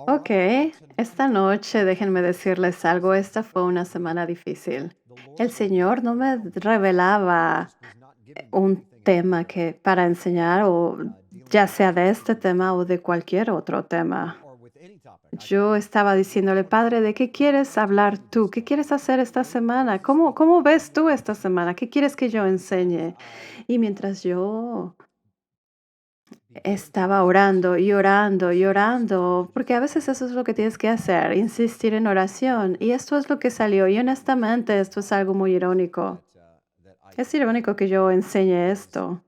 Ok, esta noche déjenme decirles algo, esta fue una semana difícil. El Señor no me revelaba un tema que para enseñar o ya sea de este tema o de cualquier otro tema. Yo estaba diciéndole, Padre, ¿de qué quieres hablar tú? ¿Qué quieres hacer esta semana? ¿Cómo ves tú esta semana? ¿Qué quieres que yo enseñe? Y mientras yo estaba orando y orando y orando, porque a veces eso es lo que tienes que hacer, insistir en oración. Y esto es lo que salió. Y honestamente, esto es algo muy irónico. Es irónico que yo enseñe esto,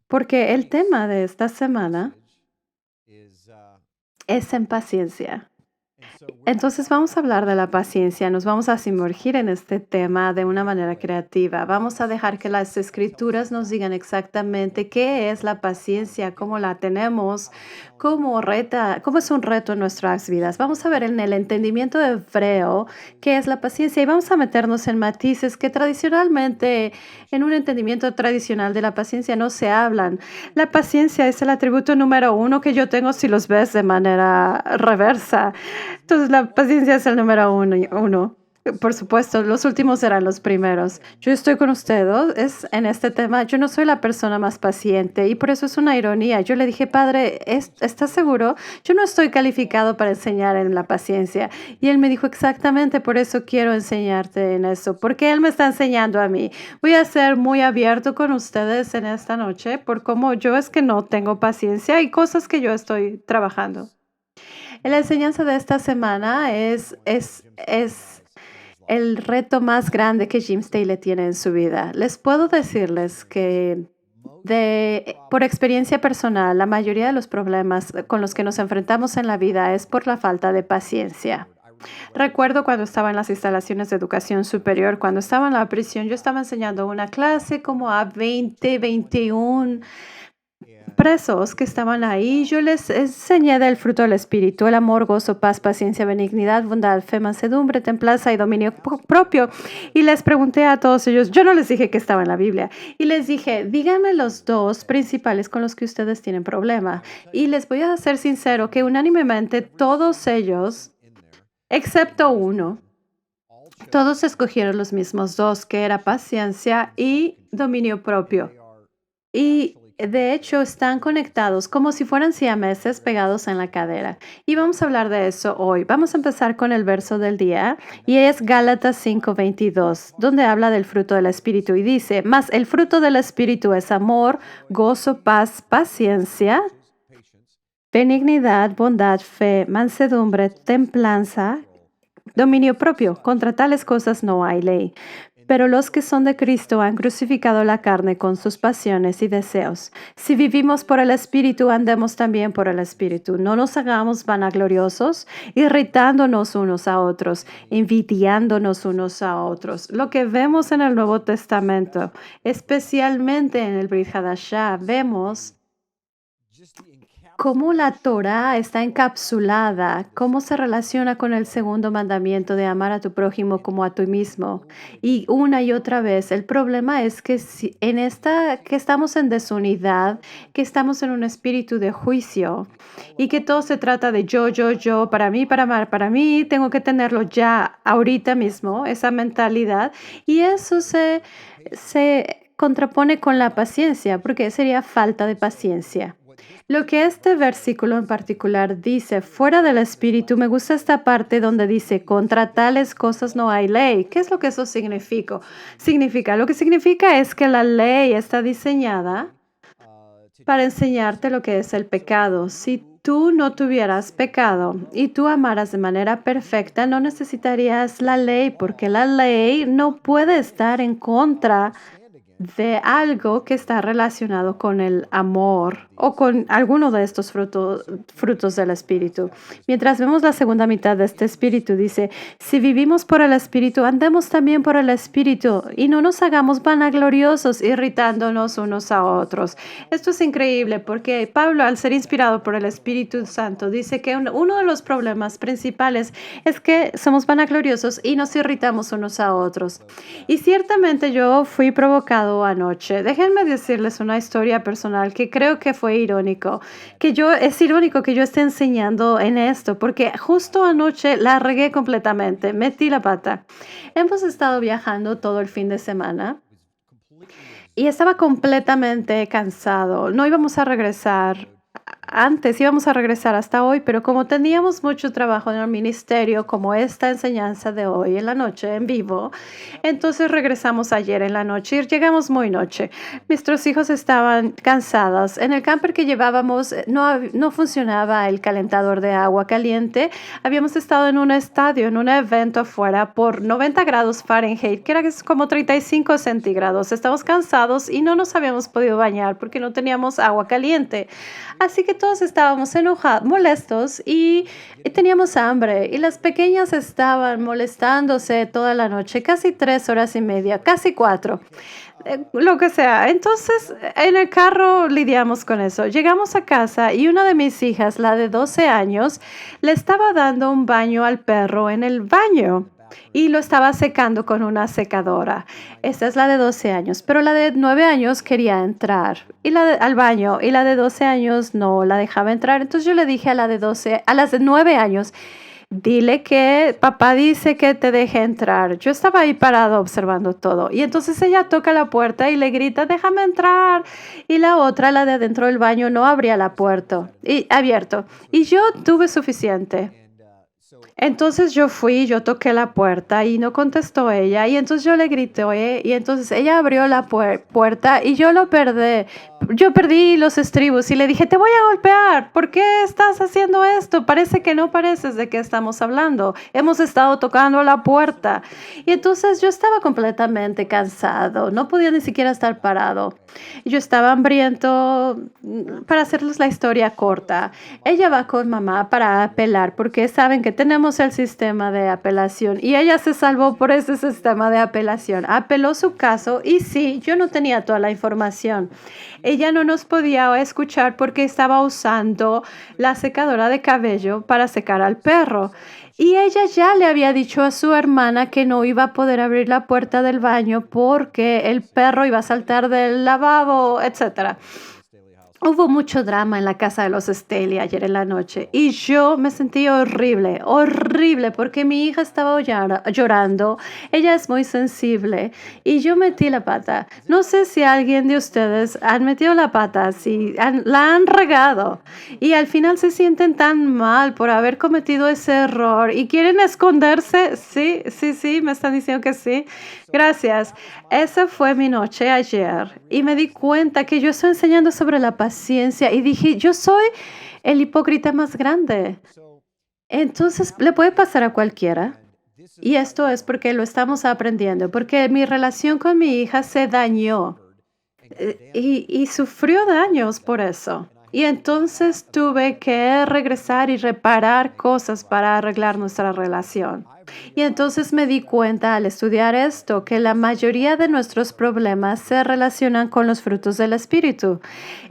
porque el tema de esta semana es en paciencia. Entonces vamos a hablar de la paciencia, nos vamos a sumergir en este tema de una manera creativa. Vamos a dejar que las escrituras nos digan exactamente qué es la paciencia, cómo la tenemos, cómo es un reto en nuestras vidas. Vamos a ver en el entendimiento de hebreo qué es la paciencia y vamos a meternos en matices que tradicionalmente, en un entendimiento tradicional de la paciencia no se hablan. La paciencia es el atributo número uno que yo tengo si los ves de manera reversa. Entonces, la paciencia es el número uno. Por supuesto, los últimos serán los primeros. Yo estoy con ustedes en este tema. Yo no soy la persona más paciente y por eso es una ironía. Yo le dije, Padre, ¿estás seguro? Yo no estoy calificado para enseñar en la paciencia. Y él me dijo, exactamente, por eso quiero enseñarte en eso, porque él me está enseñando a mí. Voy a ser muy abierto con ustedes en esta noche por cómo yo es que no tengo paciencia y cosas que yo estoy trabajando. La enseñanza de esta semana es el reto más grande que Jim Staley tiene en su vida. Les puedo decirles que por experiencia personal, la mayoría de los problemas con los que nos enfrentamos en la vida es por la falta de paciencia. Recuerdo cuando estaba en las instalaciones de educación superior, cuando estaba en la prisión, yo estaba enseñando una clase como a 20, 21 presos que estaban ahí. Yo les enseñé del fruto del Espíritu, el amor, gozo, paz, paciencia, benignidad, bondad, fe, mansedumbre, templanza y dominio propio. Y les pregunté a todos ellos, yo no les dije que estaba en la Biblia, y les dije, díganme los dos principales con los que ustedes tienen problema. Y les voy a ser sincero que unánimemente todos ellos, excepto uno, todos escogieron los mismos dos, que era paciencia y dominio propio. Y de hecho están conectados como si fueran siameses pegados en la cadera. Y vamos a hablar de eso hoy. Vamos a empezar con el verso del día y es Gálatas 5:22, donde habla del fruto del Espíritu y dice, mas el fruto del Espíritu es amor, gozo, paz, paciencia, benignidad, bondad, fe, mansedumbre, templanza, dominio propio. Contra tales cosas no hay ley. Pero los que son de Cristo han crucificado la carne con sus pasiones y deseos. Si vivimos por el Espíritu, andemos también por el Espíritu. No nos hagamos vanagloriosos, irritándonos unos a otros, envidiándonos unos a otros. Lo que vemos en el Nuevo Testamento, especialmente en el Brit Hadashah, vemos cómo la Torá está encapsulada, cómo se relaciona con el segundo mandamiento de amar a tu prójimo como a ti mismo. Y una y otra vez, el problema es que que estamos en desunidad, que estamos en un espíritu de juicio y que todo se trata de yo, para mí, para amar, para mí, tengo que tenerlo ya ahorita mismo, esa mentalidad. Y eso se contrapone con la paciencia, porque sería falta de paciencia. Lo que este versículo en particular dice, fuera del espíritu, me gusta esta parte donde dice, contra tales cosas no hay ley. ¿Qué es lo que eso significa? Lo que significa es que la ley está diseñada para enseñarte lo que es el pecado. Si tú no tuvieras pecado y tú amaras de manera perfecta, no necesitarías la ley, porque la ley no puede estar en contra de algo que está relacionado con el amor o con alguno de estos frutos del Espíritu. Mientras vemos la segunda mitad de este Espíritu, dice, si vivimos por el Espíritu, andemos también por el Espíritu y no nos hagamos vanagloriosos, irritándonos unos a otros. Esto es increíble porque Pablo, al ser inspirado por el Espíritu Santo, dice que uno de los problemas principales es que somos vanagloriosos y nos irritamos unos a otros. Y ciertamente yo fui provocado anoche. Déjenme decirles una historia personal que creo que fue fue irónico, es irónico que yo esté enseñando en esto, porque justo anoche la regué completamente, metí la pata. Hemos estado viajando todo el fin de semana y estaba completamente cansado. No íbamos a regresar antes, íbamos a regresar hasta hoy, pero como teníamos mucho trabajo en el ministerio, como esta enseñanza de hoy en la noche en vivo, entonces regresamos ayer en la noche y llegamos muy noche. Nuestros hijos estaban cansados. En el camper que llevábamos no funcionaba el calentador de agua caliente. Habíamos estado en un estadio, en un evento afuera por 90 grados Fahrenheit, que era como 35 centígrados. Estamos cansados y no nos habíamos podido bañar porque no teníamos agua caliente. Así que todos estábamos enojados, molestos y teníamos hambre. Y las pequeñas estaban molestándose toda la noche, casi 3 horas y media, casi 4, lo que sea. Entonces, en el carro lidiamos con eso. Llegamos a casa y una de mis hijas, la de 12 años, le estaba dando un baño al perro en el baño. Y lo estaba secando con una secadora. Esta es la de 12 años, pero la de 9 años quería entrar al baño y la de 12 años no la dejaba entrar. Entonces yo le dije a las de 9 años, dile que papá dice que te deje entrar. Yo estaba ahí parado observando todo y entonces ella toca la puerta y le grita, déjame entrar. Y la otra, la de adentro del baño, no abría la puerta y abierto. Y yo tuve suficiente. Entonces yo toqué la puerta y no contestó ella y entonces yo le grité y entonces ella abrió la puerta y yo perdí los estribos y le dije, te voy a golpear, ¿por qué estás haciendo esto? Parece que no pareces de qué estamos hablando, hemos estado tocando la puerta. Y entonces yo estaba completamente cansado, no podía ni siquiera estar parado. Yo estaba hambriento. Para hacerles la historia corta, ella va con mamá para apelar porque saben que tenemos el sistema de apelación y ella se salvó por ese sistema de apelación. Apeló su caso y sí, yo no tenía toda la información. Ella no nos podía escuchar porque estaba usando la secadora de cabello para secar al perro. Y ella ya le había dicho a su hermana que no iba a poder abrir la puerta del baño porque el perro iba a saltar del lavabo, etcétera. Hubo mucho drama en la casa de los Steli ayer en la noche y yo me sentí horrible, horrible, porque mi hija estaba llorando. Ella es muy sensible y yo metí la pata. No sé si alguien de ustedes han metido la pata, si la han regado y al final se sienten tan mal por haber cometido ese error y quieren esconderse. Sí, sí, sí, me están diciendo que sí. Gracias. Esa fue mi noche ayer y me di cuenta que yo estoy enseñando sobre la paciencia y dije, yo soy el hipócrita más grande. Entonces, le puede pasar a cualquiera. Y esto es porque lo estamos aprendiendo, porque mi relación con mi hija se dañó y sufrió daños por eso. Y entonces tuve que regresar y reparar cosas para arreglar nuestra relación. Y entonces me di cuenta al estudiar esto que la mayoría de nuestros problemas se relacionan con los frutos del espíritu,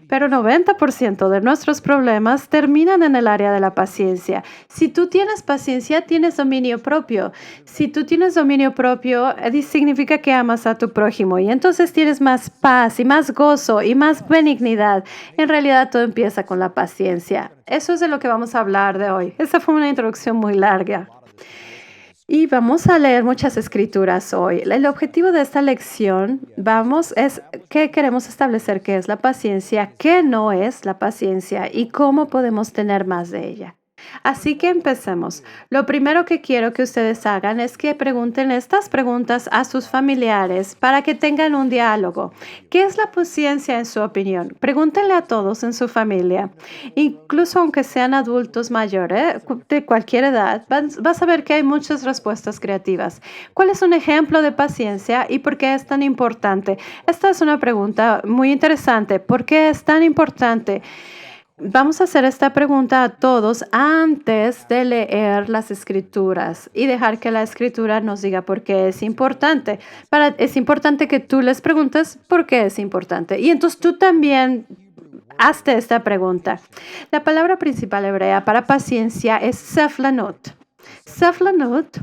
pero 90% de nuestros problemas terminan en el área de la paciencia. Si tú tienes paciencia, tienes dominio propio. Si tú tienes dominio propio, significa que amas a tu prójimo y entonces tienes más paz y más gozo y más benignidad. En realidad todo empieza con la paciencia. Eso es de lo que vamos a hablar de hoy. Esa fue una introducción muy larga. Y vamos a leer muchas escrituras hoy. El objetivo de esta lección, es qué queremos establecer, qué es la paciencia, qué no es la paciencia y cómo podemos tener más de ella. Así que empecemos. Lo primero que quiero que ustedes hagan es que pregunten estas preguntas a sus familiares para que tengan un diálogo. ¿Qué es la paciencia en su opinión? Pregúntenle a todos en su familia, incluso aunque sean adultos mayores de cualquier edad, vas a ver que hay muchas respuestas creativas. ¿Cuál es un ejemplo de paciencia y por qué es tan importante? Esta es una pregunta muy interesante. ¿Por qué es tan importante? Vamos a hacer esta pregunta a todos antes de leer las escrituras y dejar que la escritura nos diga por qué es importante. Es importante que tú les preguntes por qué es importante. Y entonces tú también hazte esta pregunta. La palabra principal hebrea para paciencia es seflanot. Seflanot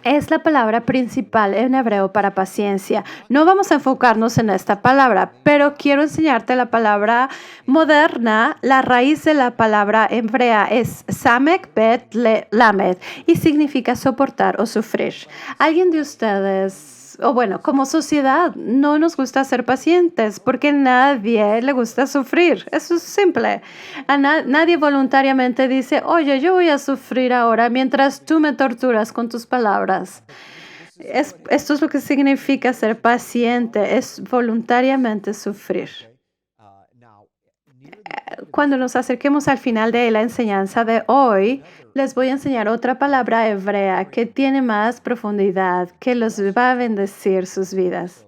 Es la palabra principal en hebreo para paciencia. No vamos a enfocarnos en esta palabra, pero quiero enseñarte la palabra moderna. La raíz de la palabra hebrea es samek bet lamed y significa soportar o sufrir. ¿Alguien de ustedes, o bueno, como sociedad, no nos gusta ser pacientes porque nadie le gusta sufrir? Eso es simple. Nadie voluntariamente dice, oye, yo voy a sufrir ahora mientras tú me torturas con tus palabras. Esto es lo que significa ser paciente, es voluntariamente sufrir. Cuando nos acerquemos al final de la enseñanza de hoy, les voy a enseñar otra palabra hebrea que tiene más profundidad, que los va a bendecir sus vidas.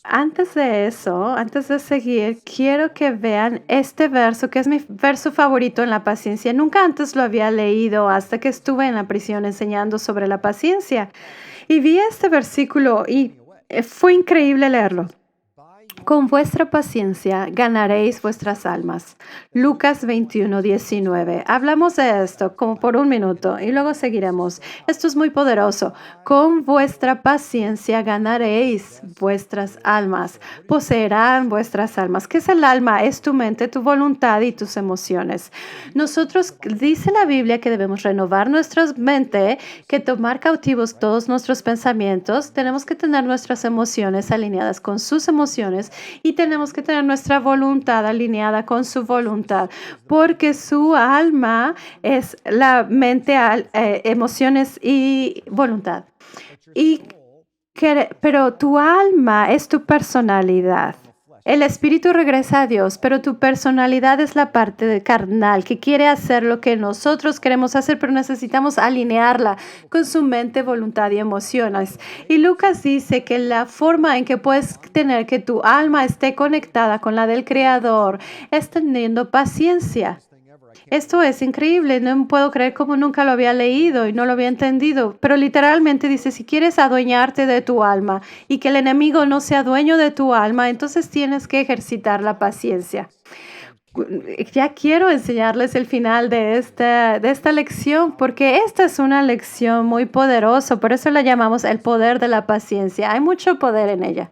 Antes de eso, antes de seguir, quiero que vean este verso, que es mi verso favorito en la paciencia. Nunca antes lo había leído hasta que estuve en la prisión enseñando sobre la paciencia. Y vi este versículo y fue increíble leerlo. Con vuestra paciencia ganaréis vuestras almas. Lucas 21:19. Hablamos de esto como por un minuto y luego seguiremos. Esto es muy poderoso. Con vuestra paciencia ganaréis vuestras almas. Poseerán vuestras almas. ¿Qué es el alma? Es tu mente, tu voluntad y tus emociones. Nosotros, dice la Biblia, que debemos renovar nuestra mente, que tomar cautivos todos nuestros pensamientos. Tenemos que tener nuestras emociones alineadas con sus emociones y tenemos que tener nuestra voluntad alineada con su voluntad, porque su alma es la mente, emociones y voluntad. Pero tu alma es tu personalidad. El espíritu regresa a Dios, pero tu personalidad es la parte carnal que quiere hacer lo que nosotros queremos hacer, pero necesitamos alinearla con su mente, voluntad y emociones. Y Lucas dice que la forma en que puedes tener que tu alma esté conectada con la del Creador es teniendo paciencia. Esto es increíble, no puedo creer cómo nunca lo había leído y no lo había entendido, pero literalmente dice, si quieres adueñarte de tu alma y que el enemigo no sea dueño de tu alma, entonces tienes que ejercitar la paciencia. Ya quiero enseñarles el final de esta lección, porque esta es una lección muy poderosa, por eso la llamamos el poder de la paciencia. Hay mucho poder en ella.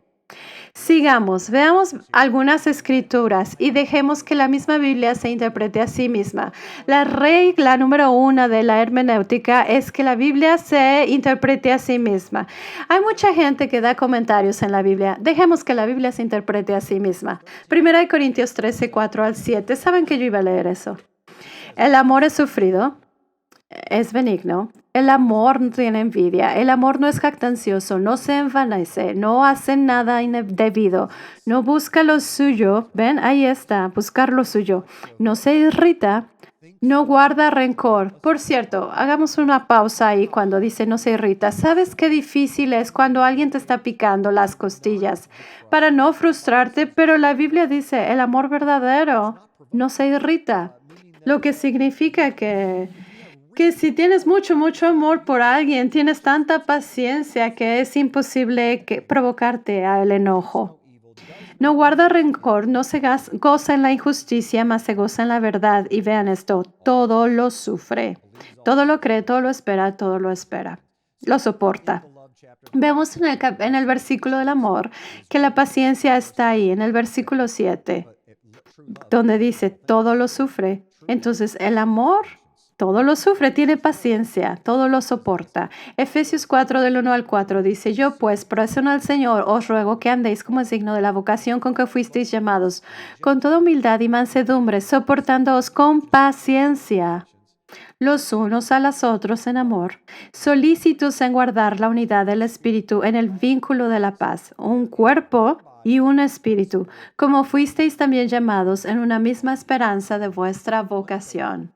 Sigamos, veamos algunas escrituras y dejemos que la misma Biblia se interprete a sí misma. La regla número 1 de la hermenéutica es que la Biblia se interprete a sí misma. Hay mucha gente que da comentarios en la Biblia. Dejemos que la Biblia se interprete a sí misma. 1 Corintios 13:4-7. ¿Saben que yo iba a leer eso? El amor es sufrido, es benigno. El amor no tiene envidia, el amor no es jactancioso, no se envanece, no hace nada indebido, no busca lo suyo, ven, ahí está, buscar lo suyo, no se irrita, no guarda rencor. Por cierto, hagamos una pausa ahí cuando dice no se irrita. ¿Sabes qué difícil es cuando alguien te está picando las costillas? Para no frustrarte, pero la Biblia dice, el amor verdadero no se irrita, lo que significa que si tienes mucho, mucho amor por alguien, tienes tanta paciencia que es imposible provocarte al enojo. No guarda rencor, no se goza en la injusticia, mas se goza en la verdad. Y vean esto, todo lo sufre, todo lo cree, todo lo espera, lo soporta. Vemos en el versículo del amor que la paciencia está ahí, en el versículo 7, donde dice, todo lo sufre. Entonces, el amor todo lo sufre, tiene paciencia, todo lo soporta. Efesios 4, del 1 al 4 dice, yo pues, por eso al Señor, os ruego que andéis como es digno de la vocación con que fuisteis llamados, con toda humildad y mansedumbre, soportándoos con paciencia los unos a los otros en amor, solícitos en guardar la unidad del Espíritu en el vínculo de la paz, un cuerpo y un espíritu, como fuisteis también llamados en una misma esperanza de vuestra vocación.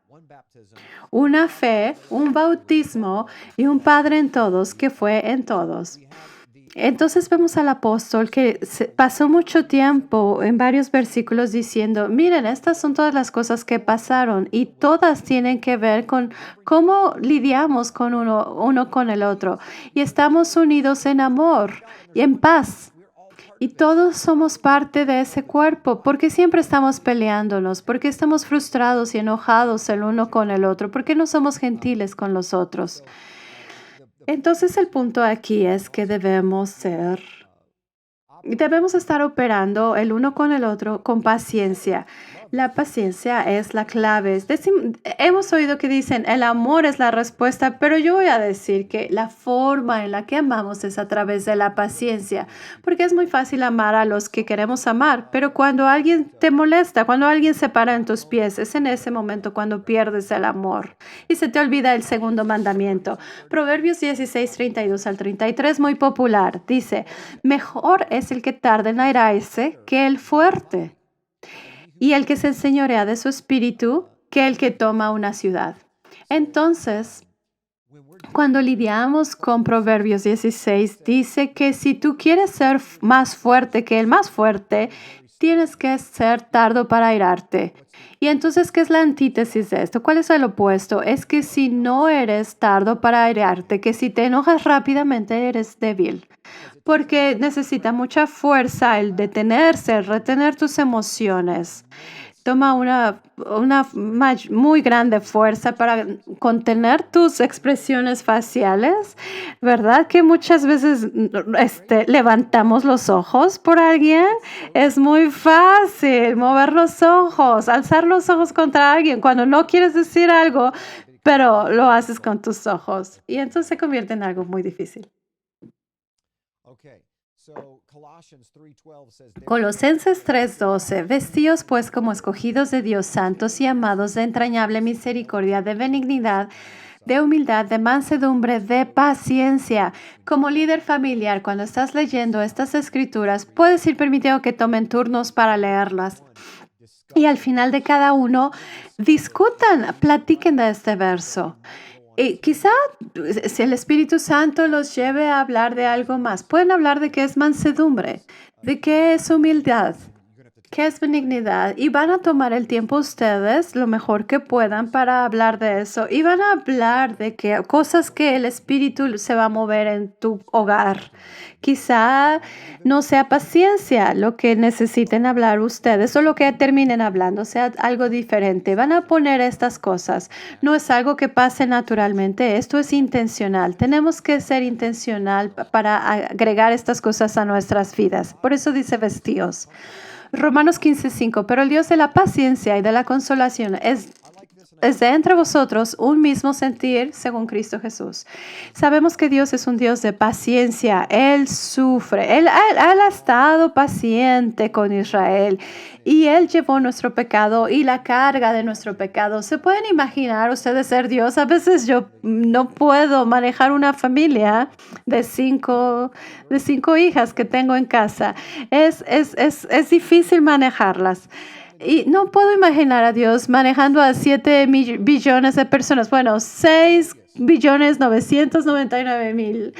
Una fe, un bautismo y un Padre en todos, que fue en todos. Entonces vemos al apóstol que pasó mucho tiempo en varios versículos diciendo, miren, estas son todas las cosas que pasaron y todas tienen que ver con cómo lidiamos con uno con el otro. Y estamos unidos en amor y en paz. Y todos somos parte de ese cuerpo, porque siempre estamos peleándonos, porque estamos frustrados y enojados el uno con el otro, porque no somos gentiles con los otros. Entonces el punto aquí es que debemos estar operando el uno con el otro con paciencia. La paciencia es la clave. Hemos oído que dicen, el amor es la respuesta, pero yo voy a decir que la forma en la que amamos es a través de la paciencia, porque es muy fácil amar a los que queremos amar, pero cuando alguien te molesta, cuando alguien se para en tus pies, es en ese momento cuando pierdes el amor y se te olvida el segundo mandamiento. Proverbios 16:32 al 33, muy popular, dice, mejor es el que tarda en airarse que el fuerte, y el que se enseñorea de su espíritu que el que toma una ciudad. Entonces, cuando lidiamos con Proverbios 16, dice que si tú quieres ser más fuerte que el más fuerte, tienes que ser tardo para airarte. Y entonces, ¿qué es la antítesis de esto? ¿Cuál es el opuesto? Es que si no eres tardo para airarte, que si te enojas rápidamente, eres débil. Porque necesita mucha fuerza el detenerse, el retener tus emociones. Toma muy grande fuerza para contener tus expresiones faciales, ¿verdad? Que muchas veces levantamos los ojos por alguien. Es muy fácil mover los ojos, alzar los ojos contra alguien cuando no quieres decir algo, pero lo haces con tus ojos. Y entonces se convierte en algo muy difícil. Colosenses 3:12. Vestíos pues como escogidos de Dios, santos y amados, de entrañable misericordia, de benignidad, de humildad, de mansedumbre, de paciencia. Como líder familiar, cuando estás leyendo estas escrituras, puedes ir permitiendo que tomen turnos para leerlas. Y al final de cada uno, discutan, platiquen de este verso. Y quizá si el Espíritu Santo los lleve a hablar de algo más, pueden hablar de qué es mansedumbre, de qué es humildad, qué es benignidad, y van a tomar el tiempo ustedes lo mejor que puedan para hablar de eso, y van a hablar de cosas que el Espíritu se va a mover en tu hogar. Quizá no sea paciencia lo que necesiten hablar ustedes o lo que terminen hablando, sea algo diferente. Van a poner estas cosas. No es algo que pase naturalmente, esto es intencional. Tenemos que ser intencional para agregar estas cosas a nuestras vidas. Por eso dice vestíos. Romanos 15:5, pero el Dios de la paciencia y de la consolación es de entre vosotros un mismo sentir según Cristo Jesús. Sabemos que Dios es un Dios de paciencia. Él sufre. Él ha estado paciente con Israel y Él llevó nuestro pecado y la carga de nuestro pecado. ¿Se pueden imaginar ustedes ser Dios? A veces yo no puedo manejar una familia de cinco hijas que tengo en casa. Es difícil manejarlas. Y no puedo imaginar a Dios manejando a 7 billones de personas. Bueno, 6.999.000.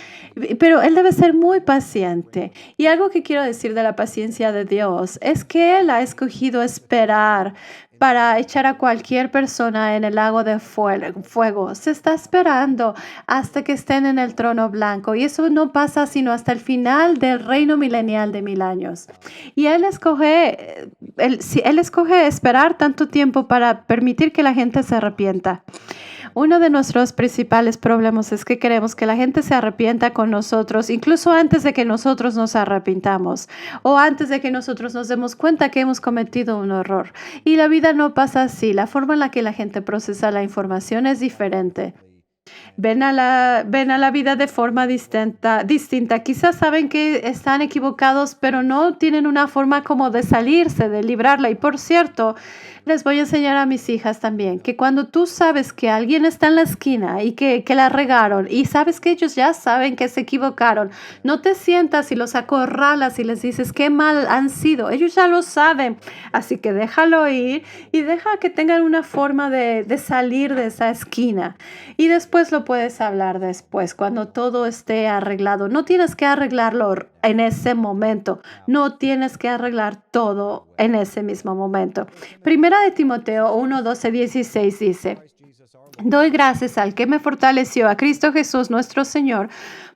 Pero Él debe ser muy paciente. Y algo que quiero decir de la paciencia de Dios es que Él ha escogido esperar para echar a cualquier persona en el lago de fuego. Se está esperando hasta que estén en el trono blanco. Y eso no pasa sino hasta el final del reino milenial de 1000 años. Y Él escoge esperar tanto tiempo para permitir que la gente se arrepienta. Uno de nuestros principales problemas es que queremos que la gente se arrepienta con nosotros, incluso antes de que nosotros nos arrepintamos o antes de que nosotros nos demos cuenta que hemos cometido un error. Y la vida no pasa así. La forma en la que la gente procesa la información es diferente. Ven a la vida de forma distinta. Quizás saben que están equivocados, pero no tienen una forma como de salirse, de librarla. Y por cierto, les voy a enseñar a mis hijas también que cuando tú sabes que alguien está en la esquina y que la regaron y sabes que ellos ya saben que se equivocaron, no te sientas y los acorralas y les dices qué mal han sido. Ellos ya lo saben, así que déjalo ir y deja que tengan una forma de salir de esa esquina. Y después lo puedes hablar después, cuando todo esté arreglado. No tienes que arreglarlo en ese momento. No tienes que arreglar todo en ese mismo momento. Primera de Timoteo 1:12-16 dice: Doy gracias al que me fortaleció, a Cristo Jesús nuestro Señor,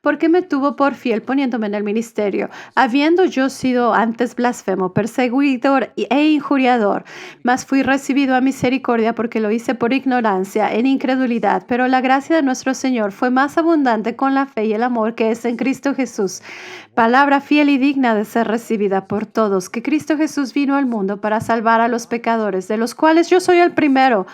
porque me tuvo por fiel poniéndome en el ministerio, habiendo yo sido antes blasfemo, perseguidor e injuriador, mas fui recibido a misericordia porque lo hice por ignorancia, en incredulidad, pero la gracia de nuestro Señor fue más abundante con la fe y el amor que es en Cristo Jesús. Palabra fiel y digna de ser recibida por todos, que Cristo Jesús vino al mundo para salvar a los pecadores, de los cuales yo soy el primero.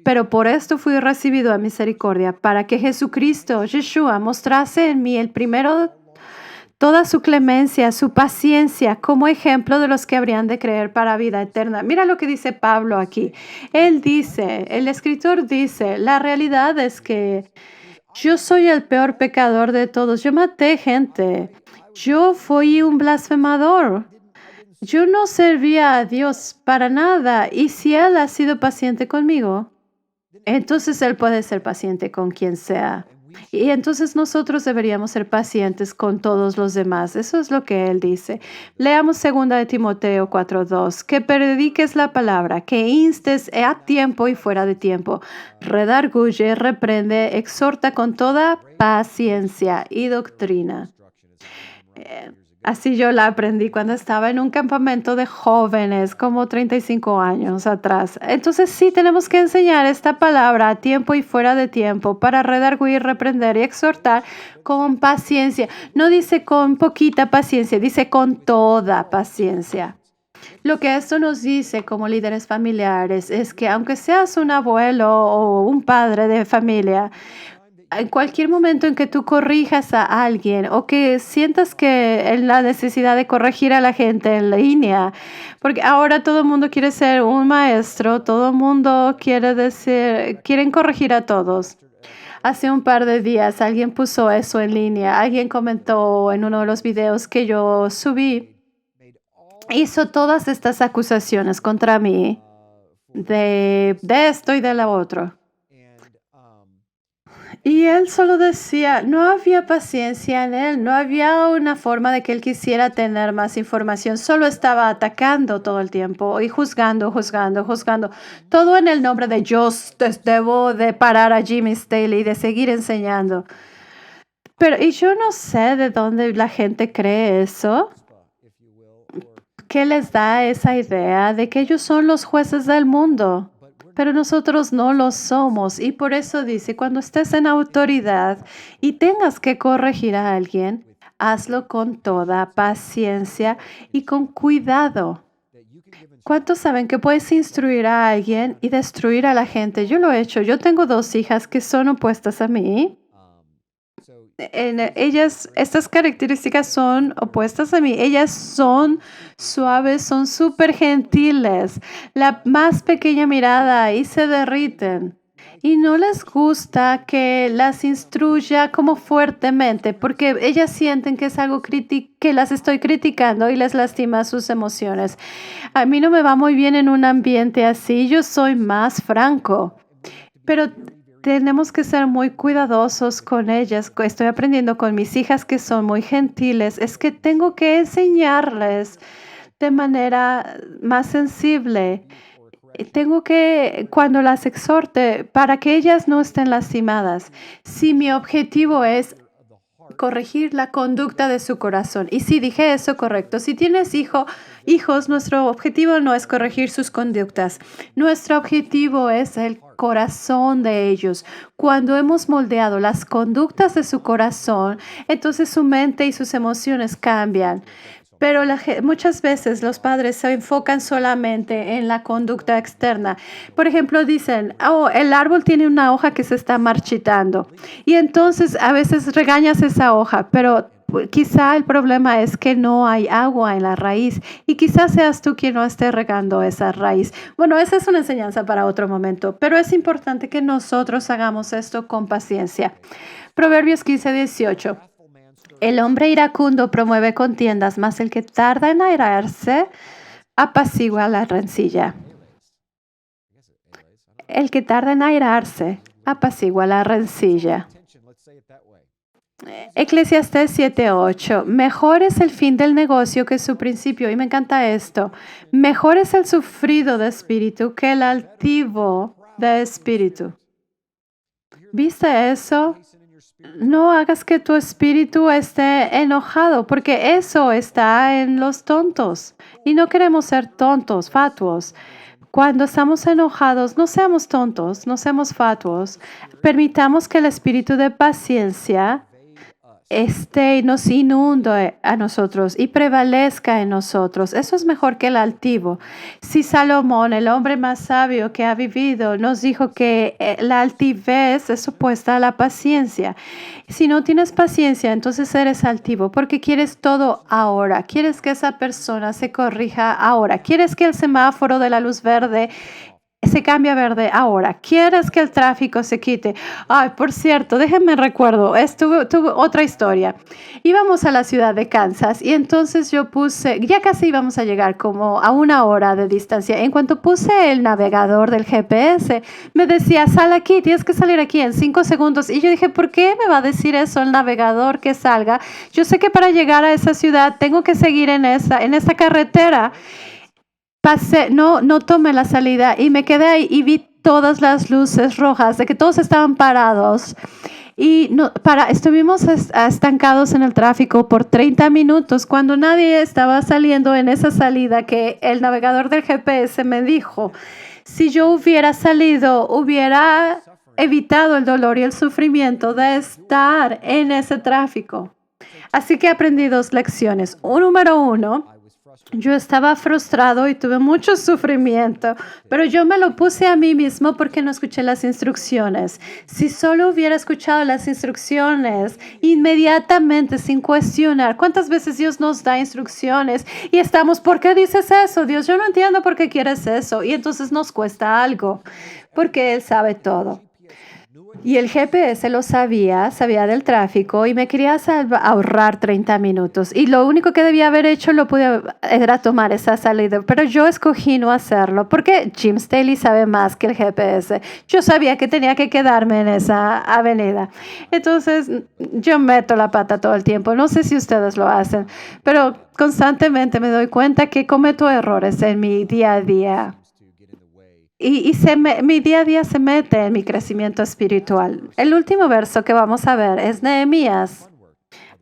Pero por esto fui recibido a misericordia, para que Jesucristo, Yeshua, mostrase en mí el primero toda su clemencia, su paciencia, como ejemplo de los que habrían de creer para vida eterna. Mira lo que dice Pablo aquí. Él dice, el escritor dice, la realidad es que yo soy el peor pecador de todos. Yo maté gente. Yo fui un blasfemador. Yo no servía a Dios para nada. Y si Él ha sido paciente conmigo, entonces Él puede ser paciente con quien sea. Y entonces nosotros deberíamos ser pacientes con todos los demás. Eso es lo que Él dice. Leamos 2 de Timoteo 4:2. Que prediques la palabra, que instes a tiempo y fuera de tiempo. Redarguye, reprende, exhorta con toda paciencia y doctrina. Así yo la aprendí cuando estaba en un campamento de jóvenes, como 35 años atrás. Entonces sí tenemos que enseñar esta palabra a tiempo y fuera de tiempo para redarguir, reprender y exhortar con paciencia. No dice con poquita paciencia, dice con toda paciencia. Lo que esto nos dice como líderes familiares es que aunque seas un abuelo o un padre de familia, en cualquier momento en que tú corrijas a alguien o que sientas que en la necesidad de corregir a la gente en línea, porque ahora todo el mundo quiere ser un maestro, todo el mundo quieren corregir a todos. Hace un par de días alguien puso eso en línea, alguien comentó en uno de los videos que yo subí, hizo todas estas acusaciones contra mí de esto y de lo otro. Y él solo decía, no había paciencia en él, no había una forma de que él quisiera tener más información, solo estaba atacando todo el tiempo y juzgando, juzgando, juzgando, todo en el nombre de yo debo de parar a Jimmy Staley y de seguir enseñando. Pero, y yo no sé de dónde la gente cree eso, que les da esa idea de que ellos son los jueces del mundo. Pero nosotros no lo somos y por eso dice, cuando estés en autoridad y tengas que corregir a alguien, hazlo con toda paciencia y con cuidado. ¿Cuántos saben que puedes instruir a alguien y destruir a la gente? Yo lo he hecho. Yo tengo 2 hijas que son opuestas a mí. Ellas, estas características son opuestas a mí. Ellas son suaves, son súper gentiles. La más pequeña mirada y se derriten. Y no les gusta que las instruya como fuertemente, porque ellas sienten que es algo que las estoy criticando y les lastima sus emociones. A mí no me va muy bien en un ambiente así. Yo soy más franco. Pero tenemos que ser muy cuidadosos con ellas. Estoy aprendiendo con mis hijas que son muy gentiles. Es que tengo que enseñarles de manera más sensible. Tengo que, cuando las exhorte, para que ellas no estén lastimadas. Si mi objetivo es corregir la conducta de su corazón. Y sí, dije eso correcto. Si tienes hijos, nuestro objetivo no es corregir sus conductas. Nuestro objetivo es el corazón de ellos. Cuando hemos moldeado las conductas de su corazón, entonces su mente y sus emociones cambian. Pero muchas veces los padres se enfocan solamente en la conducta externa. Por ejemplo, dicen, oh, el árbol tiene una hoja que se está marchitando. Y entonces a veces regañas esa hoja, pero quizá el problema es que no hay agua en la raíz y quizás seas tú quien no esté regando esa raíz. Bueno, esa es una enseñanza para otro momento, pero es importante que nosotros hagamos esto con paciencia. Proverbios 15:18. El hombre iracundo promueve contiendas, mas el que tarda en airarse apacigua la rencilla. El que tarda en airarse apacigua la rencilla. Eclesiastés 7:8. Mejor es el fin del negocio que su principio. Y me encanta esto. Mejor es el sufrido de espíritu que el altivo de espíritu. ¿Viste eso? No hagas que tu espíritu esté enojado, porque eso está en los tontos. Y no queremos ser tontos, fatuos. Cuando estamos enojados, no seamos tontos, no seamos fatuos. Permitamos que el espíritu de paciencia y nos inunde a nosotros y prevalezca en nosotros. Eso es mejor que el altivo. Si Salomón, el hombre más sabio que ha vivido, nos dijo que la altivez es opuesta a la paciencia. Si no tienes paciencia, entonces eres altivo porque quieres todo ahora. Quieres que esa persona se corrija ahora. Quieres que el semáforo de la luz verde se cambia a verde ahora. ¿Quieres que el tráfico se quite? Ay, por cierto, déjenme recuerdo, tuve otra historia. Íbamos a la ciudad de Kansas y entonces yo puse, ya casi íbamos a llegar como a 1 hora de distancia. En cuanto puse el navegador del GPS, me decía, sal aquí, tienes que salir aquí en 5 segundos. Y yo dije, ¿por qué me va a decir eso el navegador que salga? Yo sé que para llegar a esa ciudad tengo que seguir en esa carretera. Pasé, no tomé la salida y me quedé ahí y vi todas las luces rojas de que todos estaban parados y estuvimos estancados en el tráfico por 30 minutos cuando nadie estaba saliendo en esa salida que el navegador del GPS me dijo. Si yo hubiera salido, hubiera evitado el dolor y el sufrimiento de estar en ese tráfico. Así que aprendí 2 lecciones. Número 1. Yo estaba frustrado y tuve mucho sufrimiento, pero yo me lo puse a mí mismo porque no escuché las instrucciones. Si solo hubiera escuchado las instrucciones inmediatamente, sin cuestionar, ¿cuántas veces Dios nos da instrucciones y estamos, ¿por qué dices eso? Dios, yo no entiendo por qué quieres eso. Y entonces nos cuesta algo, porque Él sabe todo. Y el GPS lo sabía del tráfico y me quería ahorrar 30 minutos. Y lo único que debía haber hecho era tomar esa salida. Pero yo escogí no hacerlo porque Jim Staley sabe más que el GPS. Yo sabía que tenía que quedarme en esa avenida. Entonces yo meto la pata todo el tiempo. No sé si ustedes lo hacen, pero constantemente me doy cuenta que cometo errores en mi día a día. Y mi día a día se mete en mi crecimiento espiritual. El último verso que vamos a ver es Nehemías.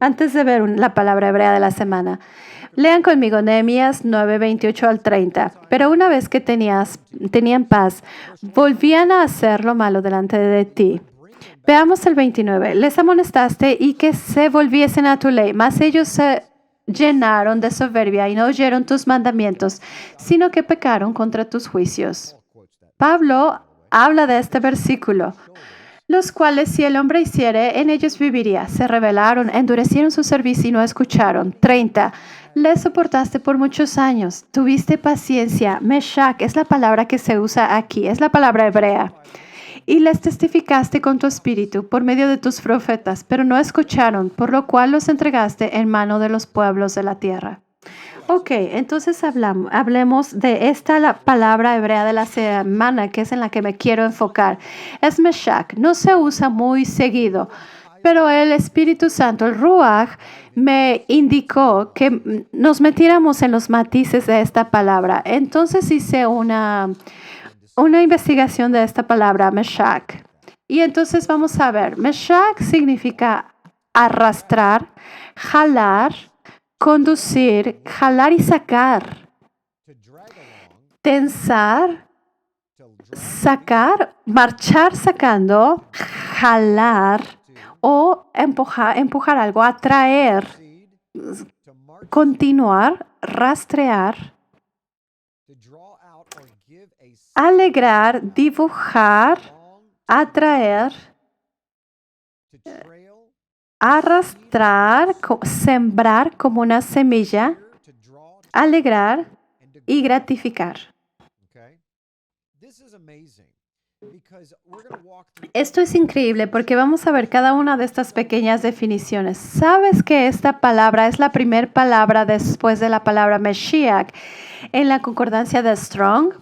Antes de ver la palabra hebrea de la semana. Lean conmigo Nehemías 9, 28 al 30. Pero una vez que tenían paz, volvían a hacer lo malo delante de ti. Veamos el 29. Les amonestaste y que se volviesen a tu ley, mas ellos se llenaron de soberbia y no oyeron tus mandamientos, sino que pecaron contra tus juicios. Pablo habla de este versículo, los cuales si el hombre hiciere, en ellos viviría. Se rebelaron, endurecieron su cerviz y no escucharon. 30. Les soportaste por muchos años, tuviste paciencia. Meshach es la palabra que se usa aquí, es la palabra hebrea. Y les testificaste con tu espíritu por medio de tus profetas, pero no escucharon, por lo cual los entregaste en mano de los pueblos de la tierra. Ok, entonces hablemos de la palabra hebrea de la semana, que es en la que me quiero enfocar. Es Meshach. No se usa muy seguido, pero el Espíritu Santo, el Ruach, me indicó que nos metiéramos en los matices de esta palabra. Entonces hice una investigación de esta palabra, Meshach. Y entonces vamos a ver. Meshach significa arrastrar, jalar, conducir, jalar y sacar, tensar, sacar, marchar sacando, jalar o empujar algo, atraer, continuar, rastrear, alegrar, dibujar, atraer, arrastrar, sembrar como una semilla, alegrar y gratificar. Esto es increíble porque vamos a ver cada una de estas pequeñas definiciones. ¿Sabes que esta palabra es la primera palabra después de la palabra Mashiach en la concordancia de Strong?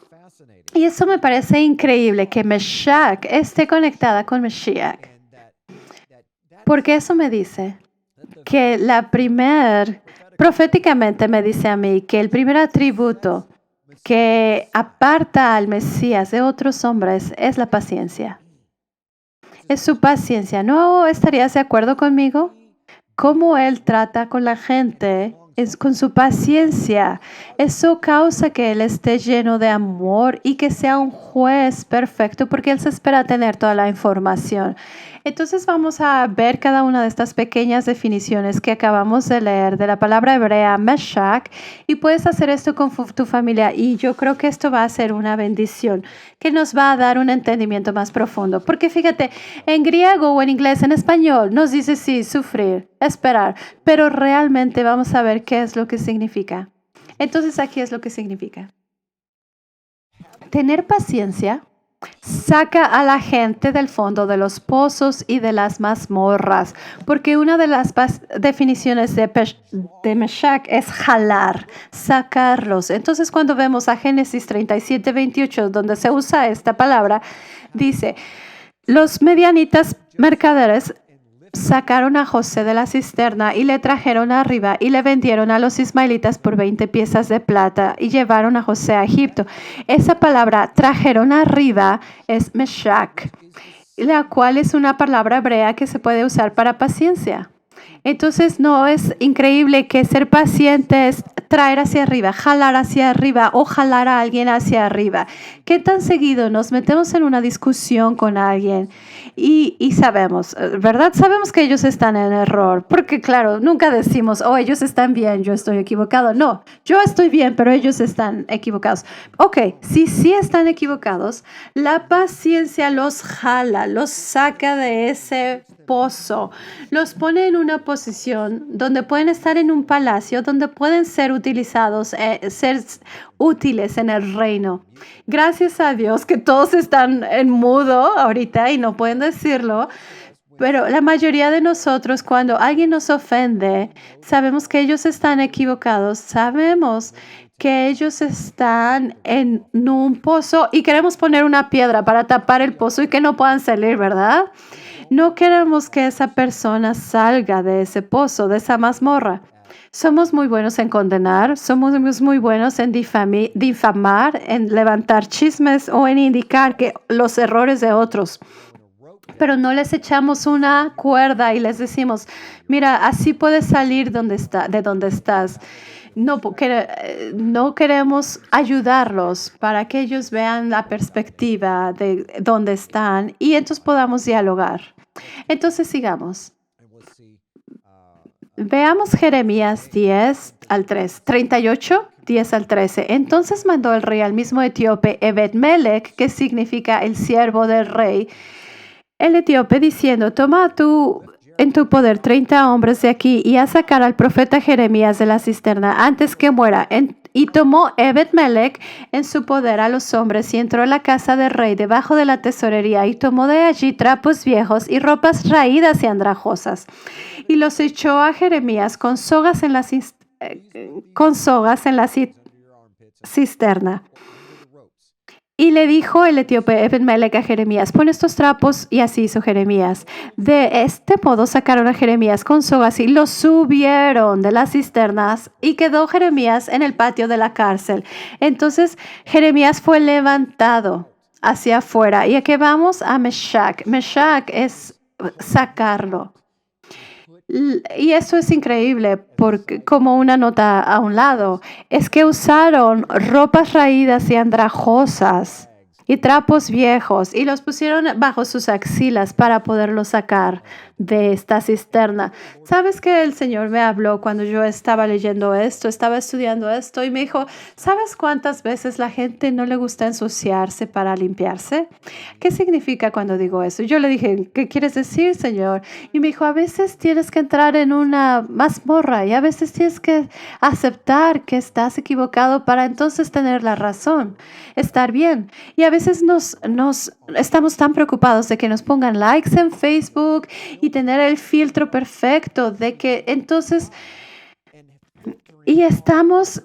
Y eso me parece increíble, que Meshach esté conectada con Mashiach. Porque eso me dice que proféticamente me dice a mí que el primer atributo que aparta al Mesías de otros hombres es la paciencia. es su paciencia. ¿No estarías de acuerdo conmigo? Cómo Él trata con la gente es con su paciencia. Eso causa que Él esté lleno de amor y que sea un juez perfecto porque Él se espera tener toda la información. Entonces vamos a ver cada una de estas pequeñas definiciones que acabamos de leer de la palabra hebrea Meshach y puedes hacer esto con tu familia y yo creo que esto va a ser una bendición que nos va a dar un entendimiento más profundo. Porque fíjate, en griego o en inglés, en español, nos dice sí, sufrir, esperar, pero realmente vamos a ver qué es lo que significa. Entonces aquí es lo que significa. Tener paciencia saca a la gente del fondo de los pozos y de las mazmorras, porque una de las definiciones de Meshach es jalar, sacarlos. Entonces, cuando vemos a Génesis 37:28, donde se usa esta palabra, dice, los medianitas mercaderes sacaron a José de la cisterna y le trajeron arriba y le vendieron a los ismaelitas por 20 piezas de plata y llevaron a José a Egipto. Esa palabra trajeron arriba es Meshach, la cual es una palabra hebrea que se puede usar para paciencia. Entonces, ¿no es increíble que ser paciente es traer hacia arriba, jalar hacia arriba o jalar a alguien hacia arriba? ¿Qué tan seguido nos metemos en una discusión con alguien y sabemos, ¿verdad? Sabemos que ellos están en error, porque claro, nunca decimos, oh, ellos están bien, yo estoy equivocado. No, yo estoy bien, pero ellos están equivocados. Ok, si sí están equivocados, la paciencia los jala, los saca de ese pozo, los pone en una posición donde pueden estar en un palacio, donde pueden ser utilizados, ser útiles en el reino. Gracias a Dios que todos están en mudo ahorita y no pueden decirlo, pero la mayoría de nosotros, cuando alguien nos ofende, sabemos que ellos están equivocados, sabemos que ellos están en un pozo y queremos poner una piedra para tapar el pozo y que no puedan salir, ¿verdad? No queremos que esa persona salga de ese pozo, de esa mazmorra. Somos muy buenos en condenar, somos muy buenos en difamar, en levantar chismes o en indicar que los errores de otros. Pero no les echamos una cuerda y les decimos, mira, así puedes salir de donde estás. No queremos ayudarlos para que ellos vean la perspectiva de dónde están y entonces podamos dialogar. Entonces sigamos. Veamos Jeremías 10:3, 10-13. Entonces mandó el rey al mismo etíope Ebed-Melech, que significa el siervo del rey, el etíope, diciendo, toma tú en tu poder 30 hombres de aquí y a sacar al profeta Jeremías de la cisterna antes que muera. Y tomó Ebed-Melech en su poder a los hombres y entró a la casa del rey debajo de la tesorería y tomó de allí trapos viejos y ropas raídas y andrajosas y los echó a Jeremías con sogas en la cisterna. Y le dijo el etíope Ebed-Melech a Jeremías, pon estos trapos, y así hizo Jeremías. De este modo sacaron a Jeremías con sogas y lo subieron de las cisternas y quedó Jeremías en el patio de la cárcel. Entonces Jeremías fue levantado hacia afuera. Y aquí vamos a Meshach. Meshach es sacarlo. Y eso es increíble, porque como una nota a un lado, es que usaron ropas raídas y andrajosas y trapos viejos y los pusieron bajo sus axilas para poderlos sacar de esta cisterna. ¿Sabes que el Señor me habló cuando yo estaba leyendo esto, estaba estudiando esto y me dijo, ¿sabes cuántas veces la gente no le gusta ensuciarse para limpiarse? ¿Qué significa cuando digo eso? Yo le dije, ¿qué quieres decir, Señor? Y me dijo, a veces tienes que entrar en una mazmorra y a veces tienes que aceptar que estás equivocado para entonces tener la razón, estar bien. Y a veces nos estamos tan preocupados de que nos pongan likes en Facebook y tener el filtro perfecto de que entonces y estamos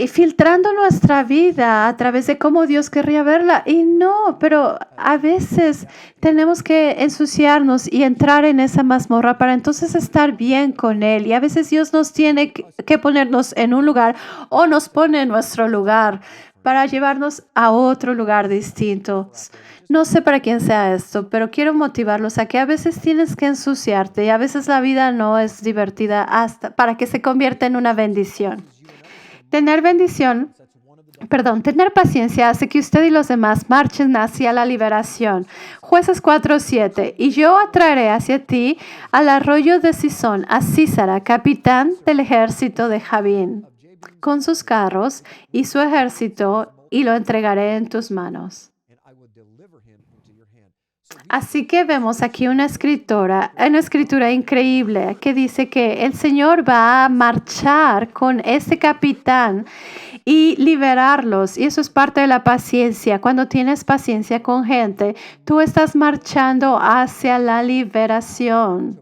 filtrando nuestra vida a través de cómo Dios querría verla. Y no, pero a veces tenemos que ensuciarnos y entrar en esa mazmorra para entonces estar bien con Él. Y a veces Dios nos tiene que ponernos en un lugar o nos pone en nuestro lugar para llevarnos a otro lugar distinto. No sé para quién sea esto, pero quiero motivarlos a que a veces tienes que ensuciarte y a veces la vida no es divertida hasta para que se convierta en una bendición. Tener bendición Tener paciencia hace que usted y los demás marchen hacia la liberación. Jueces 4:7. Y yo atraeré hacia ti al arroyo de Sison, a Sísara, capitán del ejército de Jabín, con sus carros y su ejército, y lo entregaré en tus manos. Así que vemos aquí una escritura increíble que dice que el Señor va a marchar con este capitán y liberarlos. Y eso es parte de la paciencia. Cuando tienes paciencia con gente, tú estás marchando hacia la liberación.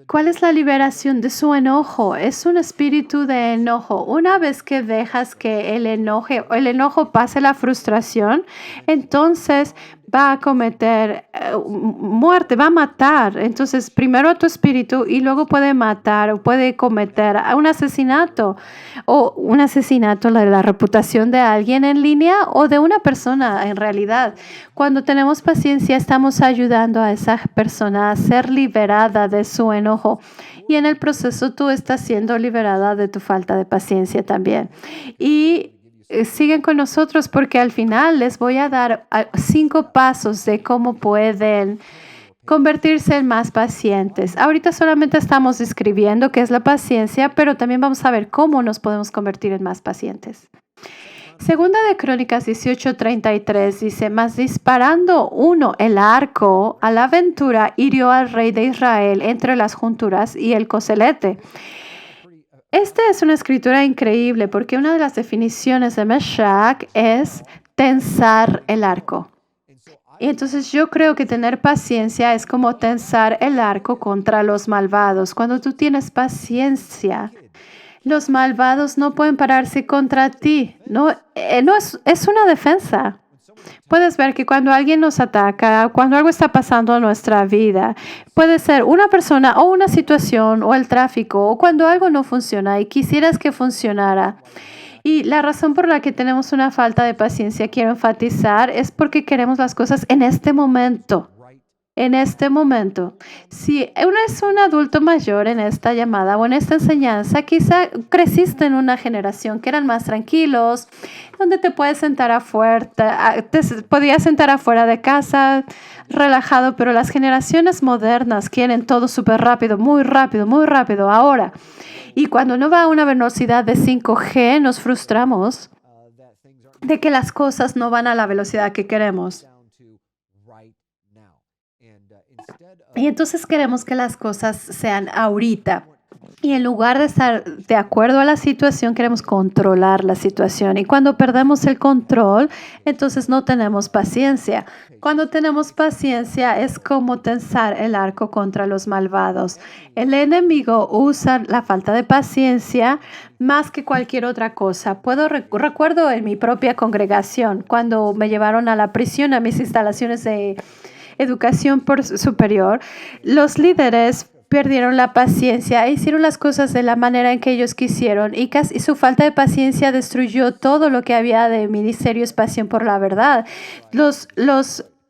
¿Cuál es la liberación de su enojo? Es un espíritu de enojo. Una vez que dejas que el enojo pase la frustración, entonces va a cometer muerte, va a matar. Entonces, primero a tu espíritu y luego puede matar o puede cometer un asesinato la reputación de alguien en línea o de una persona en realidad. Cuando tenemos paciencia, estamos ayudando a esa persona a ser liberada de su enojo. Y en el proceso tú estás siendo liberada de tu falta de paciencia también. Y siguen con nosotros porque al final les voy a dar 5 pasos de cómo pueden convertirse en más pacientes. Ahorita solamente estamos describiendo qué es la paciencia, pero también vamos a ver cómo nos podemos convertir en más pacientes. Segunda de Crónicas 18:33 dice, mas disparando uno el arco a la aventura, hirió al rey de Israel entre las junturas y el coselete. Esta es una escritura increíble porque una de las definiciones de Meshach es tensar el arco. Y entonces yo creo que tener paciencia es como tensar el arco contra los malvados. Cuando tú tienes paciencia, los malvados no pueden pararse contra ti. No, es una defensa. Puedes ver que cuando alguien nos ataca, cuando algo está pasando en nuestra vida, puede ser una persona o una situación o el tráfico o cuando algo no funciona y quisieras que funcionara. Y la razón por la que tenemos una falta de paciencia, quiero enfatizar, es porque queremos las cosas en este momento. En este momento. Si uno es un adulto mayor en esta llamada o en esta enseñanza, quizá creciste en una generación que eran más tranquilos, donde te puedes sentar afuera, podías sentar afuera de casa, relajado, pero las generaciones modernas quieren todo súper rápido, muy rápido, ahora. Y cuando no va a una velocidad de 5G, nos frustramos de que las cosas no van a la velocidad que queremos. Y entonces queremos que las cosas sean ahorita. Y en lugar de estar de acuerdo a la situación, queremos controlar la situación. Y cuando perdemos el control, entonces no tenemos paciencia. Cuando tenemos paciencia es como tensar el arco contra los malvados. El enemigo usa la falta de paciencia más que cualquier otra cosa. Recuerdo en mi propia congregación, cuando me llevaron a la prisión, a mis instalaciones de educación superior, los líderes perdieron la paciencia e hicieron las cosas de la manera en que ellos quisieron y su falta de paciencia destruyó todo lo que había de ministerio es pasión por la verdad.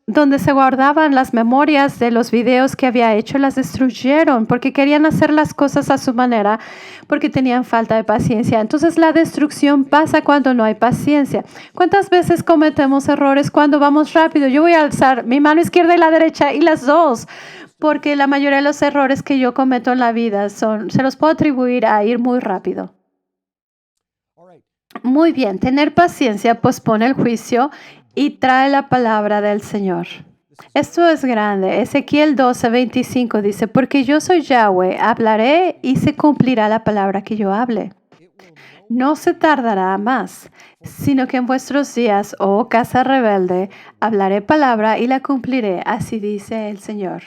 Donde se guardaban las memorias de los videos que había hecho, las destruyeron porque querían hacer las cosas a su manera, porque tenían falta de paciencia. Entonces la destrucción pasa cuando no hay paciencia. ¿Cuántas veces cometemos errores cuando vamos rápido? Yo voy a alzar mi mano izquierda y la derecha y las dos, porque la mayoría de los errores que yo cometo en la vida se los puedo atribuir a ir muy rápido. Muy bien, tener paciencia pospone el juicio y trae la palabra del Señor. Esto es grande. Ezequiel 12:25 dice, porque yo soy Yahweh, hablaré y se cumplirá la palabra que yo hable. No se tardará más, sino que en vuestros días, oh casa rebelde, hablaré palabra y la cumpliré, así dice el Señor.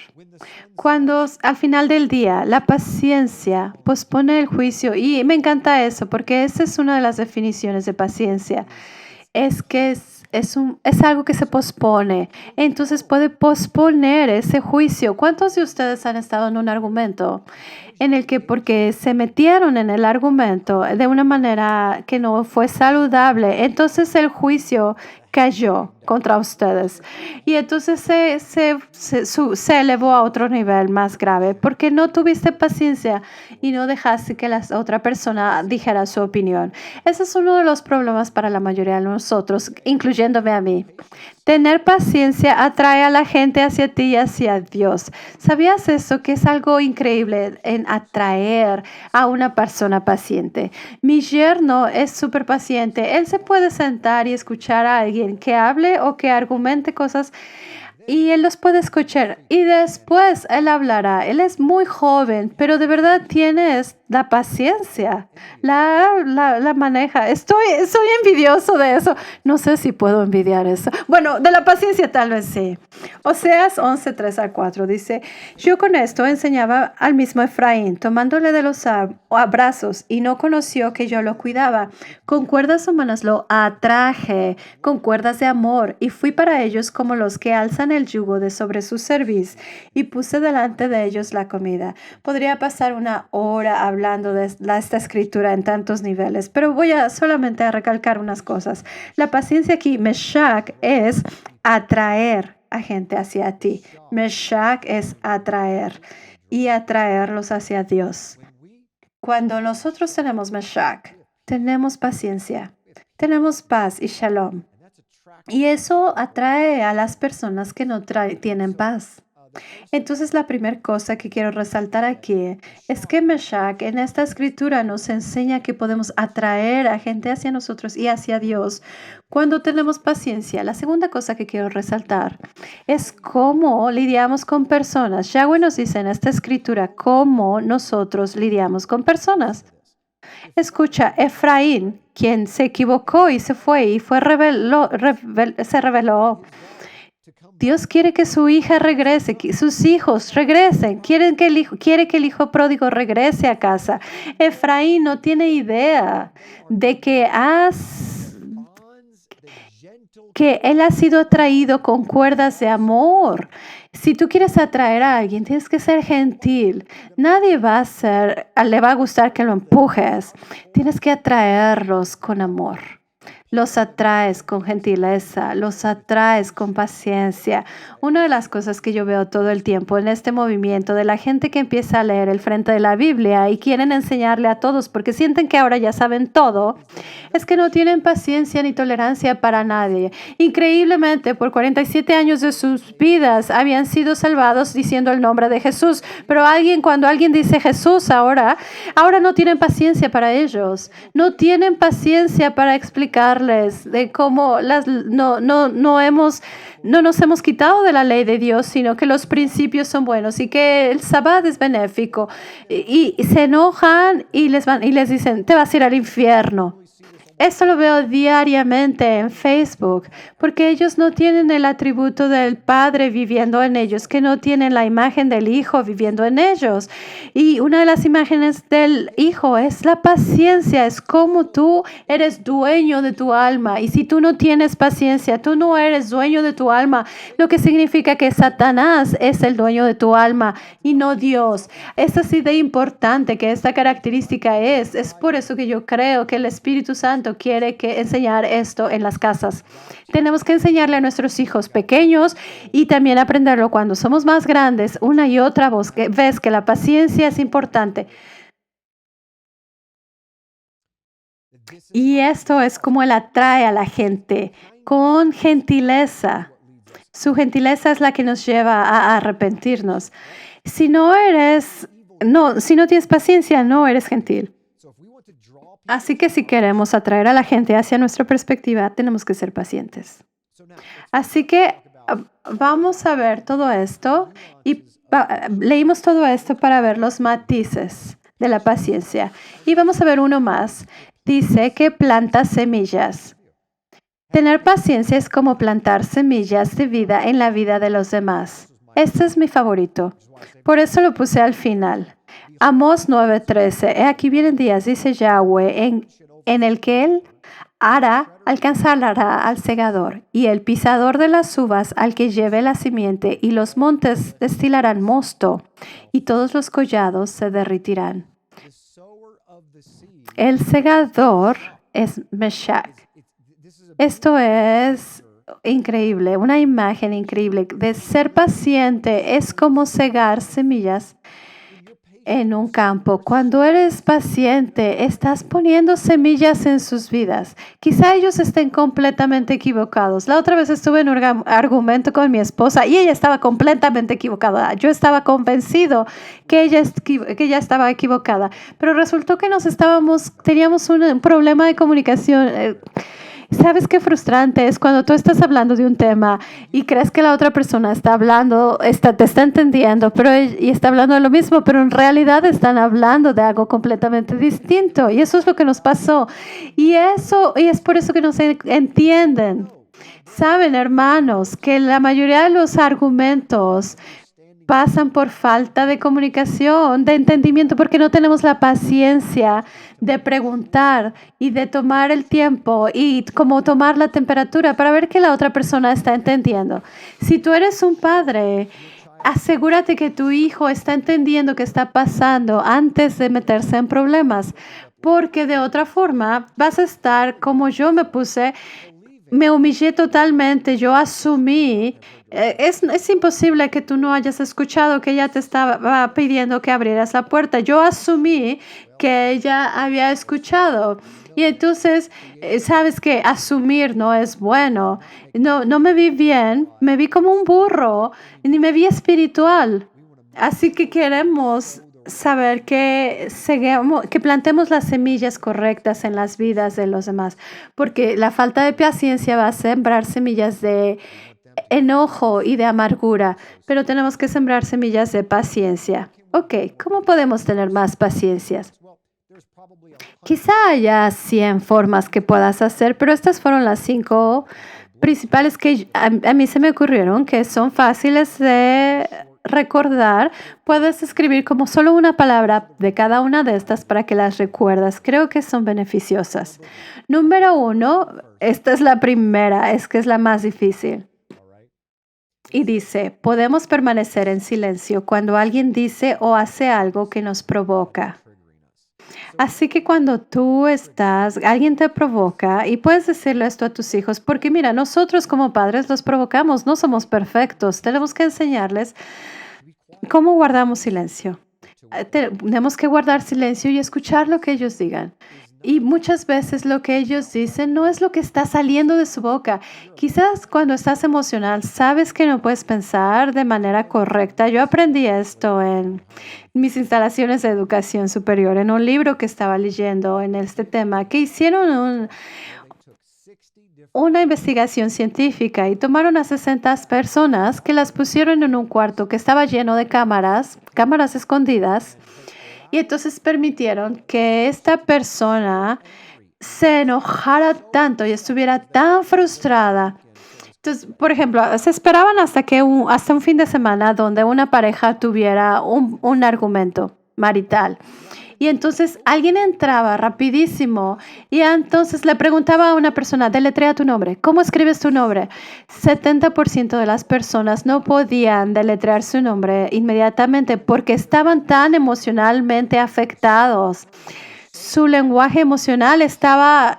Cuando al final del día la paciencia pospone el juicio, y me encanta eso, porque esa es una de las definiciones de paciencia, es que es algo que se pospone. Entonces puede posponer ese juicio. ¿Cuántos de ustedes han estado en un argumento en el que porque se metieron en el argumento de una manera que no fue saludable, entonces el juicio cayó contra ustedes y entonces se elevó a otro nivel más grave porque no tuviste paciencia y no dejaste que la otra persona dijera su opinión? Ese es uno de los problemas para la mayoría de nosotros, incluyéndome a mí. Tener paciencia atrae a la gente hacia ti y hacia Dios. ¿Sabías eso? Que es algo increíble en atraer a una persona paciente. Mi yerno es súper paciente. Él se puede sentar y escuchar a alguien que hable o que argumente cosas y él los puede escuchar y después él hablará. Él es muy joven, pero de verdad tiene la paciencia, la maneja. Soy envidioso de eso. No sé si puedo envidiar eso. Bueno, de la paciencia tal vez sí. Oseas 11:3-4 dice, yo con esto enseñaba al mismo Efraín, tomándole de los abrazos y no conoció que yo lo cuidaba. Con cuerdas humanas lo atraje, con cuerdas de amor, y fui para ellos como los que alzan el yugo de sobre su cerviz, y puse delante de ellos la comida. Podría pasar una hora hablando de esta escritura en tantos niveles, pero voy solamente a recalcar unas cosas. La paciencia aquí, Meshach, es atraer a gente hacia ti. Meshach es atraer y atraerlos hacia Dios. Cuando nosotros tenemos Meshach, tenemos paciencia, tenemos paz y shalom. Y eso atrae a las personas que no tienen paz. Entonces, la primera cosa que quiero resaltar aquí es que Meshach en esta escritura nos enseña que podemos atraer a gente hacia nosotros y hacia Dios cuando tenemos paciencia. La segunda cosa que quiero resaltar es cómo lidiamos con personas. Yahweh nos dice en esta escritura cómo nosotros lidiamos con personas. Escucha, Efraín, quien se equivocó y se fue y se rebeló. Dios quiere que su hija regrese, que sus hijos regresen. Quiere que el hijo pródigo regrese a casa. Efraín no tiene idea de que él ha sido atraído con cuerdas de amor. Si tú quieres atraer a alguien, tienes que ser gentil. Nadie le va a gustar que lo empujes. Tienes que atraerlos con amor. Los atraes con gentileza, los atraes con paciencia. Una de las cosas que yo veo todo el tiempo en este movimiento de la gente que empieza a leer el frente de la Biblia y quieren enseñarle a todos porque sienten que ahora ya saben todo, es que no tienen paciencia ni tolerancia para nadie. Increíblemente, por 47 años de sus vidas habían sido salvados diciendo el nombre de Jesús, pero cuando alguien dice Jesús ahora no tienen paciencia para ellos, no tienen paciencia para explicarles de cómo no nos hemos quitado de la ley de Dios, sino que los principios son buenos y que el Sabbat es benéfico. Y se enojan y les dicen, te vas a ir al infierno. Esto lo veo diariamente en Facebook, porque ellos no tienen el atributo del Padre viviendo en ellos, que no tienen la imagen del Hijo viviendo en ellos. Y una de las imágenes del Hijo es la paciencia, es como tú eres dueño de tu alma. Y si tú no tienes paciencia, tú no eres dueño de tu alma, lo que significa que Satanás es el dueño de tu alma y no Dios. Es así de importante que esta característica es por eso que yo creo que el Espíritu Santo quiere enseñar esto en las casas. Tenemos que enseñarle a nuestros hijos pequeños y también aprenderlo cuando somos más grandes, una y otra vez que la paciencia es importante. Y esto es como él atrae a la gente con gentileza. Su gentileza es la que nos lleva a arrepentirnos. Si no tienes paciencia, no eres gentil. Así que si queremos atraer a la gente hacia nuestra perspectiva, tenemos que ser pacientes. Así que vamos a ver todo esto y leímos todo esto para ver los matices de la paciencia. Y vamos a ver uno más. Dice que planta semillas. Tener paciencia es como plantar semillas de vida en la vida de los demás. Este es mi favorito. Por eso lo puse al final. Amós 9:13. Aquí vienen días, dice Yahweh, en el que Él alcanzará al segador, y el pisador de las uvas al que lleve la simiente, y los montes destilarán mosto, y todos los collados se derritirán. El segador es Meshach. Esto es increíble, una imagen increíble. De ser paciente es como cegar semillas en un campo. Cuando eres paciente, estás poniendo semillas en sus vidas. Quizá ellos estén completamente equivocados. La otra vez estuve en un argumento con mi esposa y ella estaba completamente equivocada. Yo estaba convencido que ella estaba equivocada, pero resultó que teníamos un problema de comunicación. ¿Sabes qué frustrante es cuando tú estás hablando de un tema y crees que la otra persona está hablando, te está entendiendo, y está hablando de lo mismo, pero en realidad están hablando de algo completamente distinto? Y eso es lo que nos pasó. Y es por eso que no se entienden. Saben, hermanos, que la mayoría de los argumentos pasan por falta de comunicación, de entendimiento, porque no tenemos la paciencia de preguntar y de tomar el tiempo y como tomar la temperatura para ver que la otra persona está entendiendo. Si tú eres un padre, asegúrate que tu hijo está entendiendo qué está pasando antes de meterse en problemas, porque de otra forma vas a estar como yo me humillé totalmente, yo asumí. Es imposible que tú no hayas escuchado que ella te estaba pidiendo que abrieras la puerta. Yo asumí que ella había escuchado. Y entonces, sabes que asumir no es bueno. No me vi bien, me vi como un burro, ni me vi espiritual. Así que queremos saber que plantemos las semillas correctas en las vidas de los demás, porque la falta de paciencia va a sembrar semillas de enojo y de amargura, pero tenemos que sembrar semillas de paciencia. Ok, ¿cómo podemos tener más paciencias? Quizá haya 100 formas que puedas hacer, pero estas fueron las 5 principales que a mí se me ocurrieron, que son fáciles de recordar. Puedes escribir como solo una palabra de cada una de estas para que las recuerdas. Creo que son beneficiosas. Número 1, esta es la primera, es que es la más difícil. Y dice, podemos permanecer en silencio cuando alguien dice o hace algo que nos provoca. Así que cuando alguien te provoca, y puedes decirle esto a tus hijos, porque mira, nosotros como padres los provocamos, no somos perfectos, tenemos que enseñarles cómo guardamos silencio. Tenemos que guardar silencio y escuchar lo que ellos digan. Y muchas veces lo que ellos dicen no es lo que está saliendo de su boca. Quizás cuando estás emocional sabes que no puedes pensar de manera correcta. Yo aprendí esto en mis instalaciones de educación superior, en un libro que estaba leyendo en este tema, que hicieron una investigación científica y tomaron a 60 personas que las pusieron en un cuarto que estaba lleno de cámaras escondidas. Y entonces permitieron que esta persona se enojara tanto y estuviera tan frustrada. Entonces, por ejemplo, se esperaban hasta un fin de semana donde una pareja tuviera un argumento marital. Y entonces alguien entraba rapidísimo y entonces le preguntaba a una persona, deletrea tu nombre, ¿cómo escribes tu nombre? 70% de las personas no podían deletrear su nombre inmediatamente porque estaban tan emocionalmente afectados. Su lenguaje emocional estaba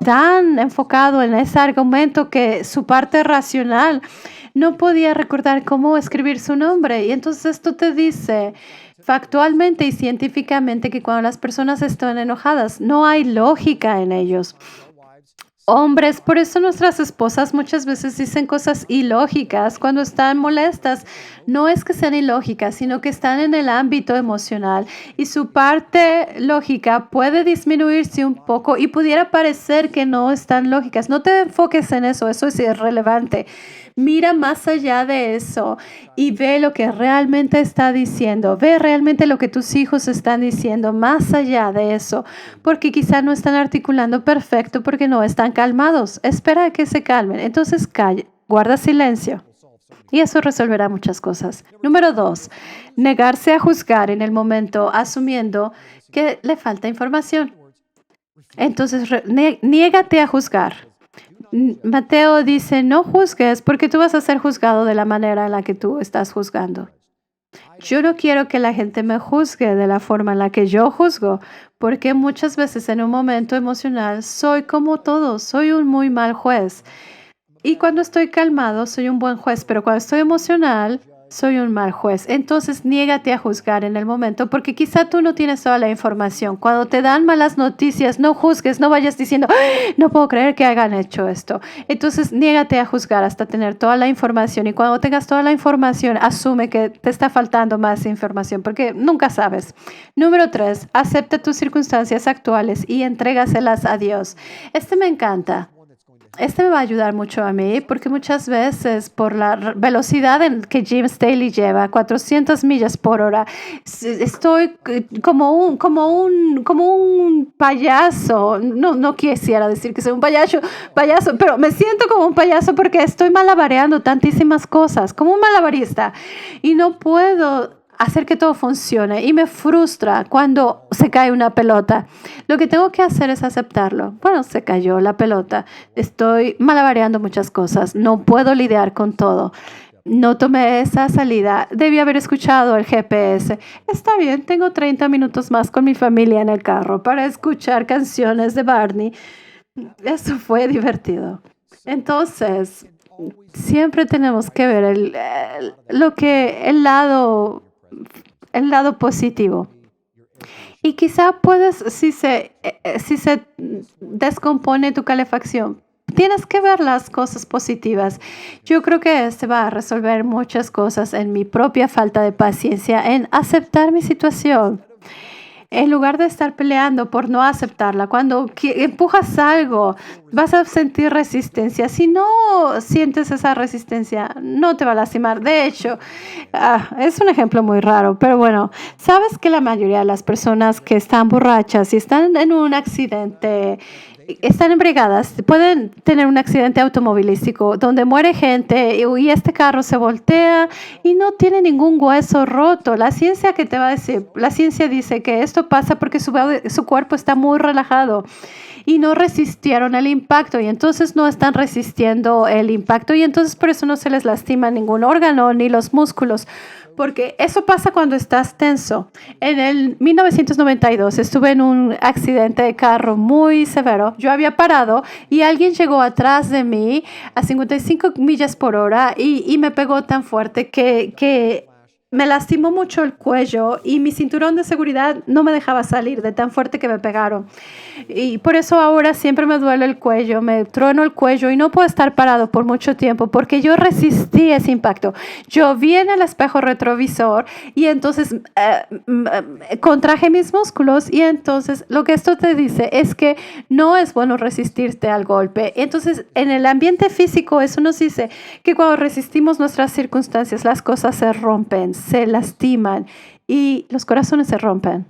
tan enfocado en ese argumento que su parte racional no podía recordar cómo escribir su nombre. Y entonces esto te dice factualmente y científicamente que cuando las personas están enojadas, no hay lógica en ellos. Hombres, por eso nuestras esposas muchas veces dicen cosas ilógicas cuando están molestas. No es que sean ilógicas, sino que están en el ámbito emocional y su parte lógica puede disminuirse un poco y pudiera parecer que no están lógicas. No te enfoques en eso es irrelevante. Mira más allá de eso y ve lo que realmente está diciendo. Ve realmente lo que tus hijos están diciendo más allá de eso, porque quizá no están articulando perfecto porque no están calmados. Espera a que se calmen. Entonces calla, guarda silencio. Y eso resolverá muchas cosas. Número 2, negarse a juzgar en el momento asumiendo que le falta información. Entonces, niégate a juzgar. Mateo dice, no juzgues porque tú vas a ser juzgado de la manera en la que tú estás juzgando. Yo no quiero que la gente me juzgue de la forma en la que yo juzgo, porque muchas veces en un momento emocional soy como todos, soy un muy mal juez. Y cuando estoy calmado, soy un buen juez, pero cuando estoy emocional, soy un mal juez. Entonces, niégate a juzgar en el momento, porque quizá tú no tienes toda la información. Cuando te dan malas noticias, no juzgues, no vayas diciendo, "Ay, no puedo creer que hayan hecho esto". Entonces, niégate a juzgar hasta tener toda la información. Y cuando tengas toda la información, asume que te está faltando más información, porque nunca sabes. Número 3, acepta tus circunstancias actuales y entrégaselas a Dios. Este me encanta. Este me va a ayudar mucho a mí porque muchas veces por la velocidad en que Jim Staley lleva, 400 millas por hora, estoy como un payaso. No, no quisiera decir que soy un payaso, pero me siento como un payaso porque estoy malabareando tantísimas cosas, como un malabarista. Y no puedo hacer que todo funcione y me frustra cuando se cae una pelota. Lo que tengo que hacer es aceptarlo. Bueno, se cayó la pelota. Estoy malabareando muchas cosas. No puedo lidiar con todo. No tomé esa salida. Debí haber escuchado el GPS. Está bien, tengo 30 minutos más con mi familia en el carro para escuchar canciones de Barney. Eso fue divertido. Entonces, siempre tenemos que ver el lado positivo. Y quizá puedes, si se descompone tu calefacción, tienes que ver las cosas positivas. Yo creo que se va a resolver muchas cosas en mi propia falta de paciencia, en aceptar mi situación. En lugar de estar peleando por no aceptarla, cuando empujas algo, vas a sentir resistencia. Si no sientes esa resistencia, no te va a lastimar. De hecho, es un ejemplo muy raro, pero bueno, sabes que la mayoría de las personas que están borrachas y están en un accidente, están embriagadas, pueden tener un accidente automovilístico donde muere gente y este carro se voltea y no tiene ningún hueso roto. La ciencia que te va a decir, la ciencia dice que esto pasa porque su cuerpo está muy relajado y no resistieron el impacto y entonces no están resistiendo el impacto y entonces por eso no se les lastima ningún órgano ni los músculos. Porque eso pasa cuando estás tenso. En el 1992 estuve en un accidente de carro muy severo. Yo había parado y alguien llegó atrás de mí a 55 millas por hora y me pegó tan fuerte que me lastimó mucho el cuello y mi cinturón de seguridad no me dejaba salir de tan fuerte que me pegaron. Y por eso ahora siempre me duele el cuello, me trueno el cuello y no puedo estar parado por mucho tiempo porque yo resistí ese impacto. Yo vi en el espejo retrovisor y entonces contraje mis músculos y entonces lo que esto te dice es que no es bueno resistirte al golpe. Entonces en el ambiente físico eso nos dice que cuando resistimos nuestras circunstancias las cosas se rompen, se lastiman y los corazones se rompen.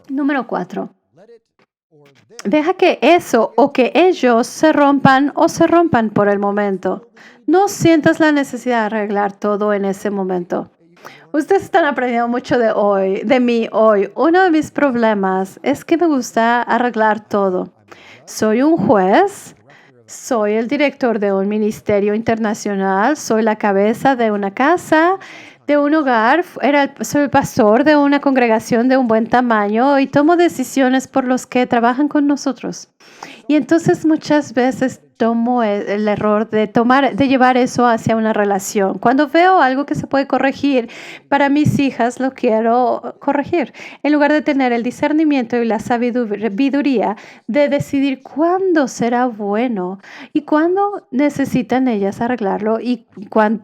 Número 4. Deja que eso o que ellos se rompan o se rompan por el momento. No sientas la necesidad de arreglar todo en ese momento. Ustedes están aprendiendo mucho de mí hoy. Uno de mis problemas es que me gusta arreglar todo. Soy un juez, soy el director de un ministerio internacional, soy la cabeza de una casa, de un hogar, soy el pastor de una congregación de un buen tamaño y tomo decisiones por los que trabajan con nosotros. Y entonces muchas veces tomo el error de llevar eso hacia una relación. Cuando veo algo que se puede corregir para mis hijas, lo quiero corregir. En lugar de tener el discernimiento y la sabiduría de decidir cuándo será bueno y cuándo necesitan ellas arreglarlo y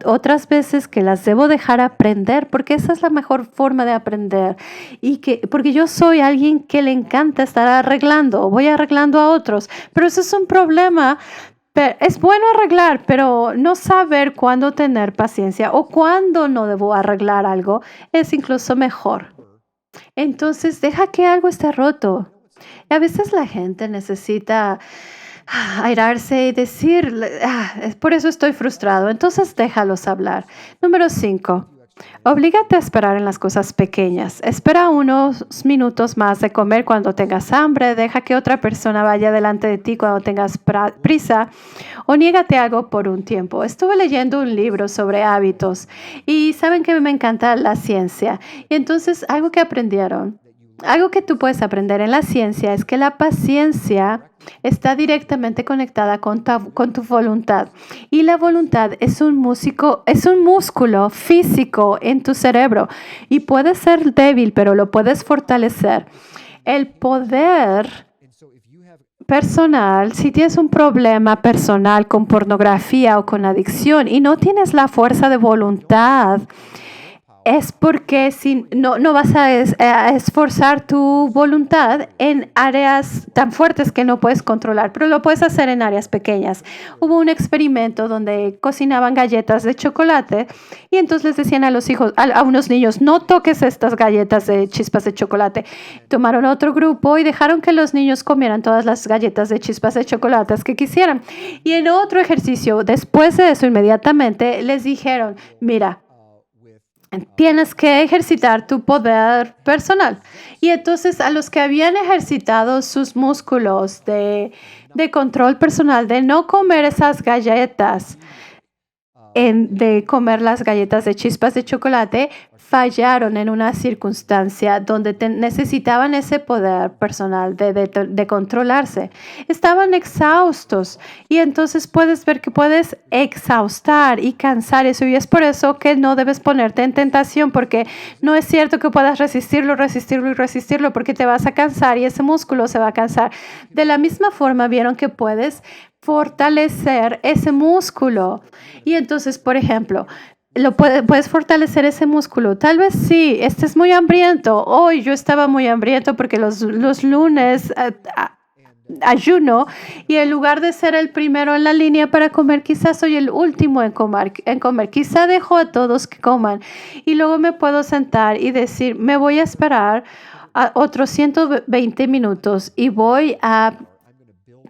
otras veces que las debo dejar aprender, porque esa es la mejor forma de aprender. Porque yo soy alguien que le encanta estar arreglando, voy arreglando a otros, pero eso es un problema. Pero es bueno arreglar, pero no saber cuándo tener paciencia o cuándo no debo arreglar algo es incluso mejor. Entonces, deja que algo esté roto. Y a veces la gente necesita airarse y decir, por eso estoy frustrado. Entonces, déjalos hablar. Número 5. Oblígate a esperar en las cosas pequeñas. Espera unos minutos más de comer cuando tengas hambre. Deja que otra persona vaya delante de ti cuando tengas prisa. O niégate algo por un tiempo. Estuve leyendo un libro sobre hábitos y saben que me encanta la ciencia. Y entonces algo que tú puedes aprender en la ciencia es que la paciencia está directamente conectada con tu voluntad. Y la voluntad es un músculo físico en tu cerebro. Y puede ser débil, pero lo puedes fortalecer. El poder personal, si tienes un problema personal con pornografía o con adicción y no tienes la fuerza de voluntad, es porque si no vas a esforzar tu voluntad en áreas tan fuertes que no puedes controlar, pero lo puedes hacer en áreas pequeñas. Hubo un experimento donde cocinaban galletas de chocolate y entonces les decían a los hijos, a unos niños, no toques estas galletas de chispas de chocolate. Tomaron otro grupo y dejaron que los niños comieran todas las galletas de chispas de chocolate que quisieran. Y en otro ejercicio, después de eso, inmediatamente les dijeron, mira, tienes que ejercitar tu poder personal. Y entonces a los que habían ejercitado sus músculos de control personal, de no comer esas galletas, de comer las galletas de chispas de chocolate, fallaron en una circunstancia donde necesitaban ese poder personal de controlarse. Estaban exhaustos y entonces puedes ver que puedes exhaustar y cansar eso y es por eso que no debes ponerte en tentación porque no es cierto que puedas resistirlo porque te vas a cansar y ese músculo se va a cansar. De la misma forma vieron que puedes fortalecer ese músculo. Y entonces, por ejemplo, puedes fortalecer ese músculo. Tal vez sí, estés muy hambriento. Hoy yo estaba muy hambriento porque los lunes ayuno y en lugar de ser el primero en la línea para comer, quizás soy el último en comer. Quizá dejo a todos que coman y luego me puedo sentar y decir, me voy a esperar a otros 120 minutos y voy a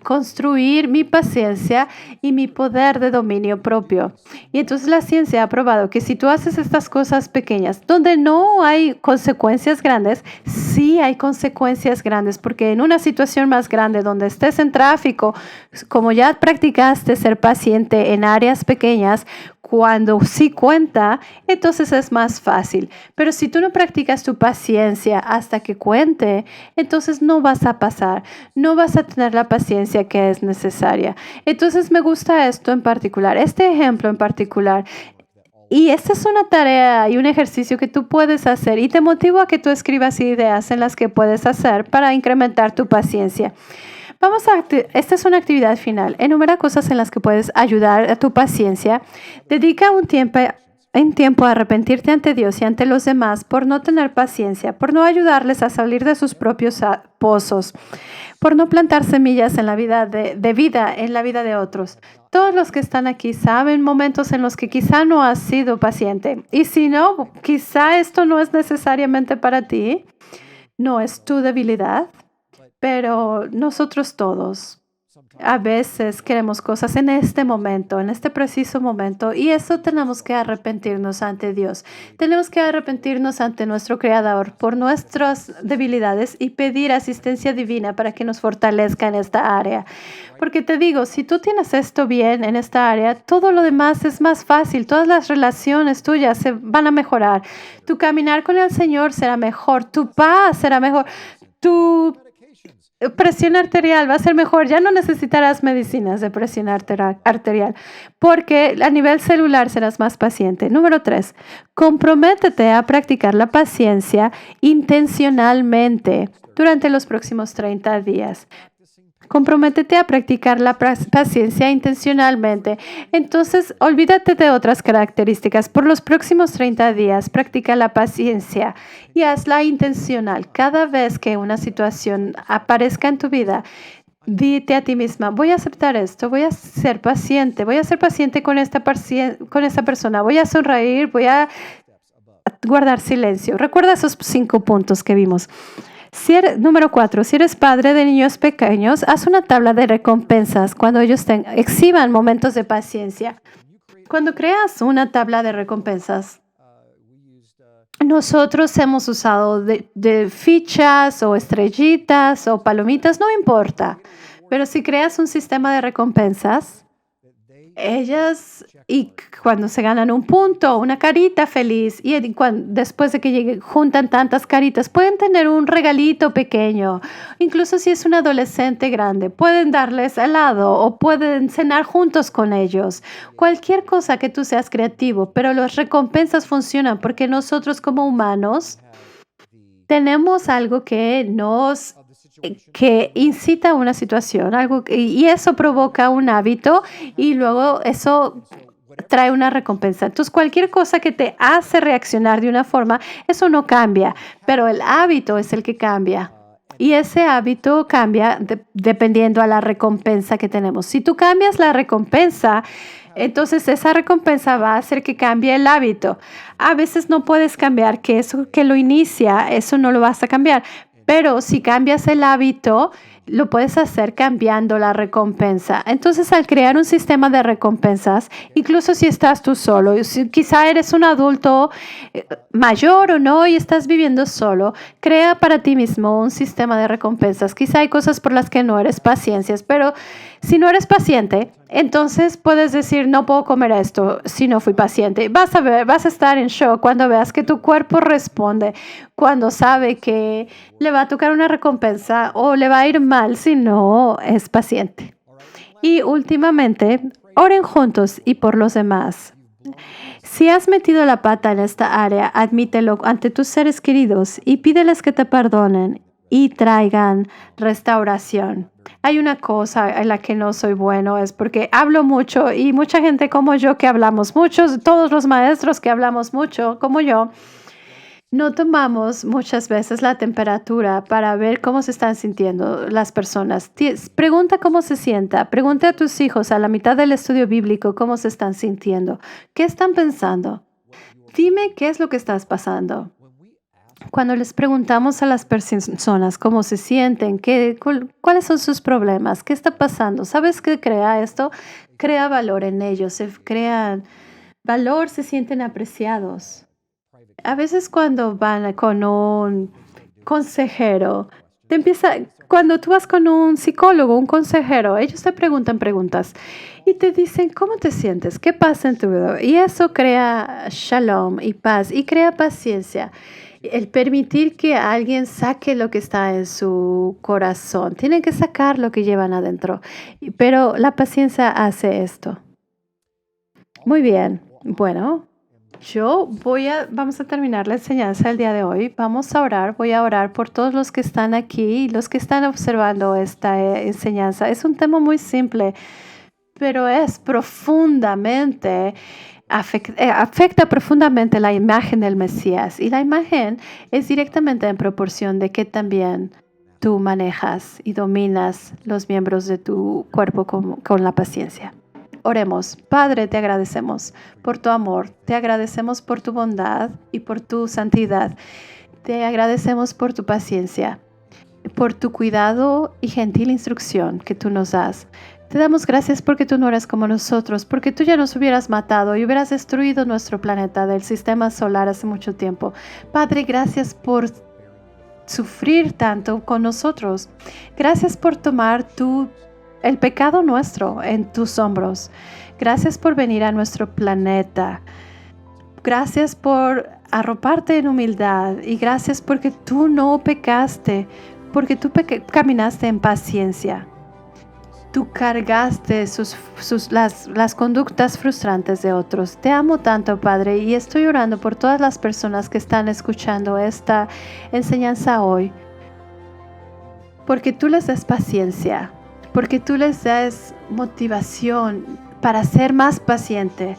construir mi paciencia y mi poder de dominio propio. Y entonces la ciencia ha probado que si tú haces estas cosas pequeñas, donde no hay consecuencias grandes, sí hay consecuencias grandes, porque en una situación más grande, donde estés en tráfico, como ya practicaste ser paciente en áreas pequeñas, cuando sí cuenta, entonces es más fácil. Pero si tú no practicas tu paciencia hasta que cuente, entonces no vas a pasar, no vas a tener la paciencia que es necesaria. Entonces me gusta esto en particular, este ejemplo en particular. Y esta es una tarea y un ejercicio que tú puedes hacer y te motivo a que tú escribas ideas en las que puedes hacer para incrementar tu paciencia. Esta es una actividad final. Enumera cosas en las que puedes ayudar a tu paciencia. Dedica un tiempo a arrepentirte ante Dios y ante los demás por no tener paciencia, por no ayudarles a salir de sus propios pozos, por no plantar semillas en la vida en la vida de otros. Todos los que están aquí saben momentos en los que quizá no has sido paciente. Y si no, quizá esto no es necesariamente para ti, no es tu debilidad. Pero nosotros todos a veces queremos cosas en este momento, en este preciso momento, y eso tenemos que arrepentirnos ante Dios. Tenemos que arrepentirnos ante nuestro Creador por nuestras debilidades y pedir asistencia divina para que nos fortalezca en esta área. Porque te digo, si tú tienes esto bien en esta área, todo lo demás es más fácil. Todas las relaciones tuyas se van a mejorar. Tu caminar con el Señor será mejor. Tu paz será mejor. Tu presión arterial va a ser mejor. Ya no necesitarás medicinas de presión arterial porque a nivel celular serás más paciente. Número 3, comprométete a practicar la paciencia intencionalmente durante los próximos 30 días. Comprométete a practicar la paciencia intencionalmente. Entonces, olvídate de otras características. Por los próximos 30 días, practica la paciencia y hazla intencional. Cada vez que una situación aparezca en tu vida, dite a ti misma, voy a aceptar esto, voy a ser paciente con esta persona, voy a sonreír, voy a guardar silencio. Recuerda esos 5 puntos que vimos. Número 4, si eres padre de niños pequeños, haz una tabla de recompensas cuando ellos exhiban momentos de paciencia. Cuando creas una tabla de recompensas, Nosotros hemos usado de fichas o estrellitas o palomitas, no importa. Pero si creas un sistema de recompensas, ellas, cuando se ganan un punto, una carita feliz, después de que juntan tantas caritas, pueden tener un regalito pequeño. Incluso si es un adolescente grande, pueden darles helado o pueden cenar juntos con ellos. Cualquier cosa que tú seas creativo, pero las recompensas funcionan porque nosotros como humanos tenemos algo que incita a una situación, y eso provoca un hábito y luego eso trae una recompensa. Entonces, cualquier cosa que te hace reaccionar de una forma, eso no cambia, pero el hábito es el que cambia. Y ese hábito cambia dependiendo a la recompensa que tenemos. Si tú cambias la recompensa, entonces esa recompensa va a hacer que cambie el hábito. A veces no puedes cambiar que eso que lo inicia, eso no lo vas a cambiar. Pero si cambias el hábito, lo puedes hacer cambiando la recompensa. Entonces, al crear un sistema de recompensas, incluso si estás tú solo, quizá eres un adulto mayor o no y estás viviendo solo, crea para ti mismo un sistema de recompensas. Quizá hay cosas por las que no eres paciente, pero si no eres paciente, entonces puedes decir, no puedo comer esto si no fui paciente. Vas a estar en shock cuando veas que tu cuerpo responde, cuando sabe que le va a tocar una recompensa o le va a ir mal si no es paciente. Y últimamente, oren juntos y por los demás. Si has metido la pata en esta área, admítelo ante tus seres queridos y pídeles que te perdonen y traigan restauración. Hay una cosa en la que no soy bueno, es porque hablo mucho y mucha gente como yo que hablamos mucho, todos los maestros que hablamos mucho como yo, no tomamos muchas veces la temperatura para ver cómo se están sintiendo las personas. Pregunta cómo se sienta. Pregunta a tus hijos a la mitad del estudio bíblico cómo se están sintiendo. ¿Qué están pensando? Dime qué es lo que estás pasando. Cuando les preguntamos a las personas cómo se sienten, cuáles son sus problemas, qué está pasando, ¿sabes qué crea esto? Crea valor en ellos, se crean valor, se sienten apreciados. A veces cuando van con un consejero, cuando tú vas con un psicólogo, un consejero, ellos te preguntan preguntas y te dicen, ¿cómo te sientes? ¿Qué pasa en tu vida? Y eso crea shalom y paz y crea paciencia. El permitir que alguien saque lo que está en su corazón. Tienen que sacar lo que llevan adentro. Pero la paciencia hace esto. Muy bien. Bueno, vamos a terminar la enseñanza del día de hoy. Vamos a orar. Voy a orar por todos los que están aquí y los que están observando esta enseñanza. Es un tema muy simple, pero es profundamente afecta profundamente la imagen del Mesías, y la imagen es directamente en proporción de que también tú manejas y dominas los miembros de tu cuerpo con la paciencia. Oremos. Padre, te agradecemos por tu amor, te agradecemos por tu bondad y por tu santidad. Te agradecemos por tu paciencia, por tu cuidado y gentil instrucción que tú nos das. Te damos gracias porque tú no eres como nosotros, porque tú ya nos hubieras matado y hubieras destruido nuestro planeta del sistema solar hace mucho tiempo. Padre, gracias por sufrir tanto con nosotros. Gracias por tomar el pecado nuestro en tus hombros. Gracias por venir a nuestro planeta. Gracias por arroparte en humildad y gracias porque tú no pecaste, porque tú caminaste en paciencia. Tú cargaste las conductas frustrantes de otros. Te amo tanto, Padre, y estoy orando por todas las personas que están escuchando esta enseñanza hoy, porque tú les das paciencia, porque tú les das motivación para ser más paciente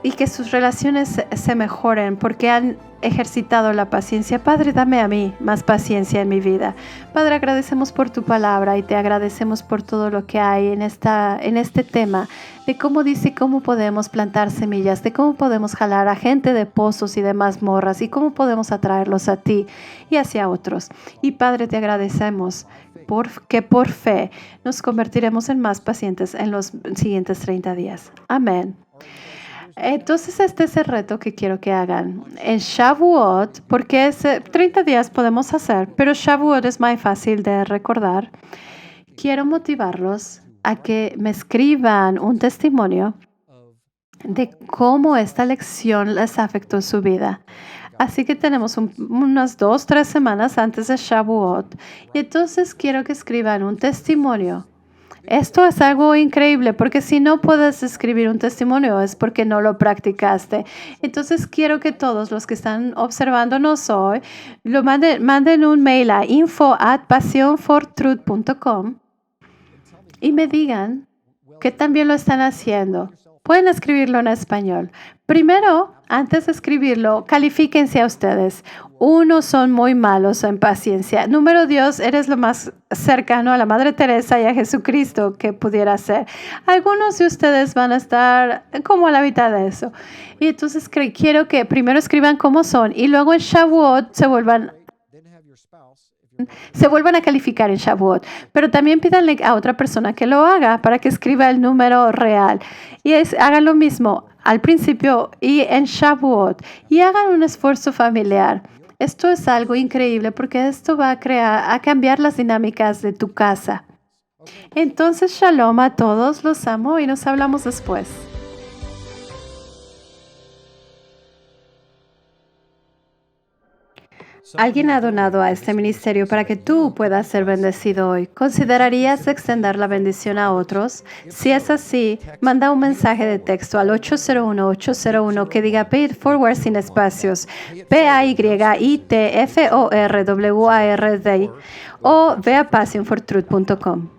y que sus relaciones se mejoren porque han ejercitado la paciencia. Padre, dame a mí más paciencia en mi vida. Padre, agradecemos por tu palabra y te agradecemos por todo lo que hay en este tema de cómo podemos plantar semillas, de cómo podemos jalar a gente de pozos y de mazmorras y cómo podemos atraerlos a ti y hacia otros. Y Padre, te agradecemos que por fe nos convertiremos en más pacientes en los siguientes 30 días. Amén. Entonces, este es el reto que quiero que hagan. En Shavuot, porque 30 días podemos hacer, pero Shavuot es más fácil de recordar. Quiero motivarlos a que me escriban un testimonio de cómo esta lección les afectó su vida. Así que tenemos unas 2, 3 semanas antes de Shavuot. Y entonces quiero que escriban un testimonio. Esto es algo increíble porque si no puedes escribir un testimonio es porque no lo practicaste. Entonces quiero que todos los que están observándonos hoy lo manden un mail a info@passionfortruth.com y me digan que también lo están haciendo. Pueden escribirlo en español. Primero, antes de escribirlo, califíquense a ustedes. Uno, son muy malos en paciencia. Número 2, eres lo más cercano a la Madre Teresa y a Jesucristo que pudiera ser. Algunos de ustedes van a estar como a la mitad de eso. Y entonces quiero que primero escriban cómo son y luego en Shavuot se vuelvan a calificar en Shavuot, pero también pídanle a otra persona que lo haga para que escriba el número real. Y hagan lo mismo al principio y en Shavuot y hagan un esfuerzo familiar. Esto es algo increíble porque esto va a cambiar las dinámicas de tu casa. Entonces, shalom a todos, los amo y nos hablamos después. Alguien ha donado a este ministerio para que tú puedas ser bendecido hoy. ¿Considerarías extender la bendición a otros? Si es así, manda un mensaje de texto al 801-801 que diga Pay It Forward sin espacios, PAYITFORWARD o ve a passionfortruth.com.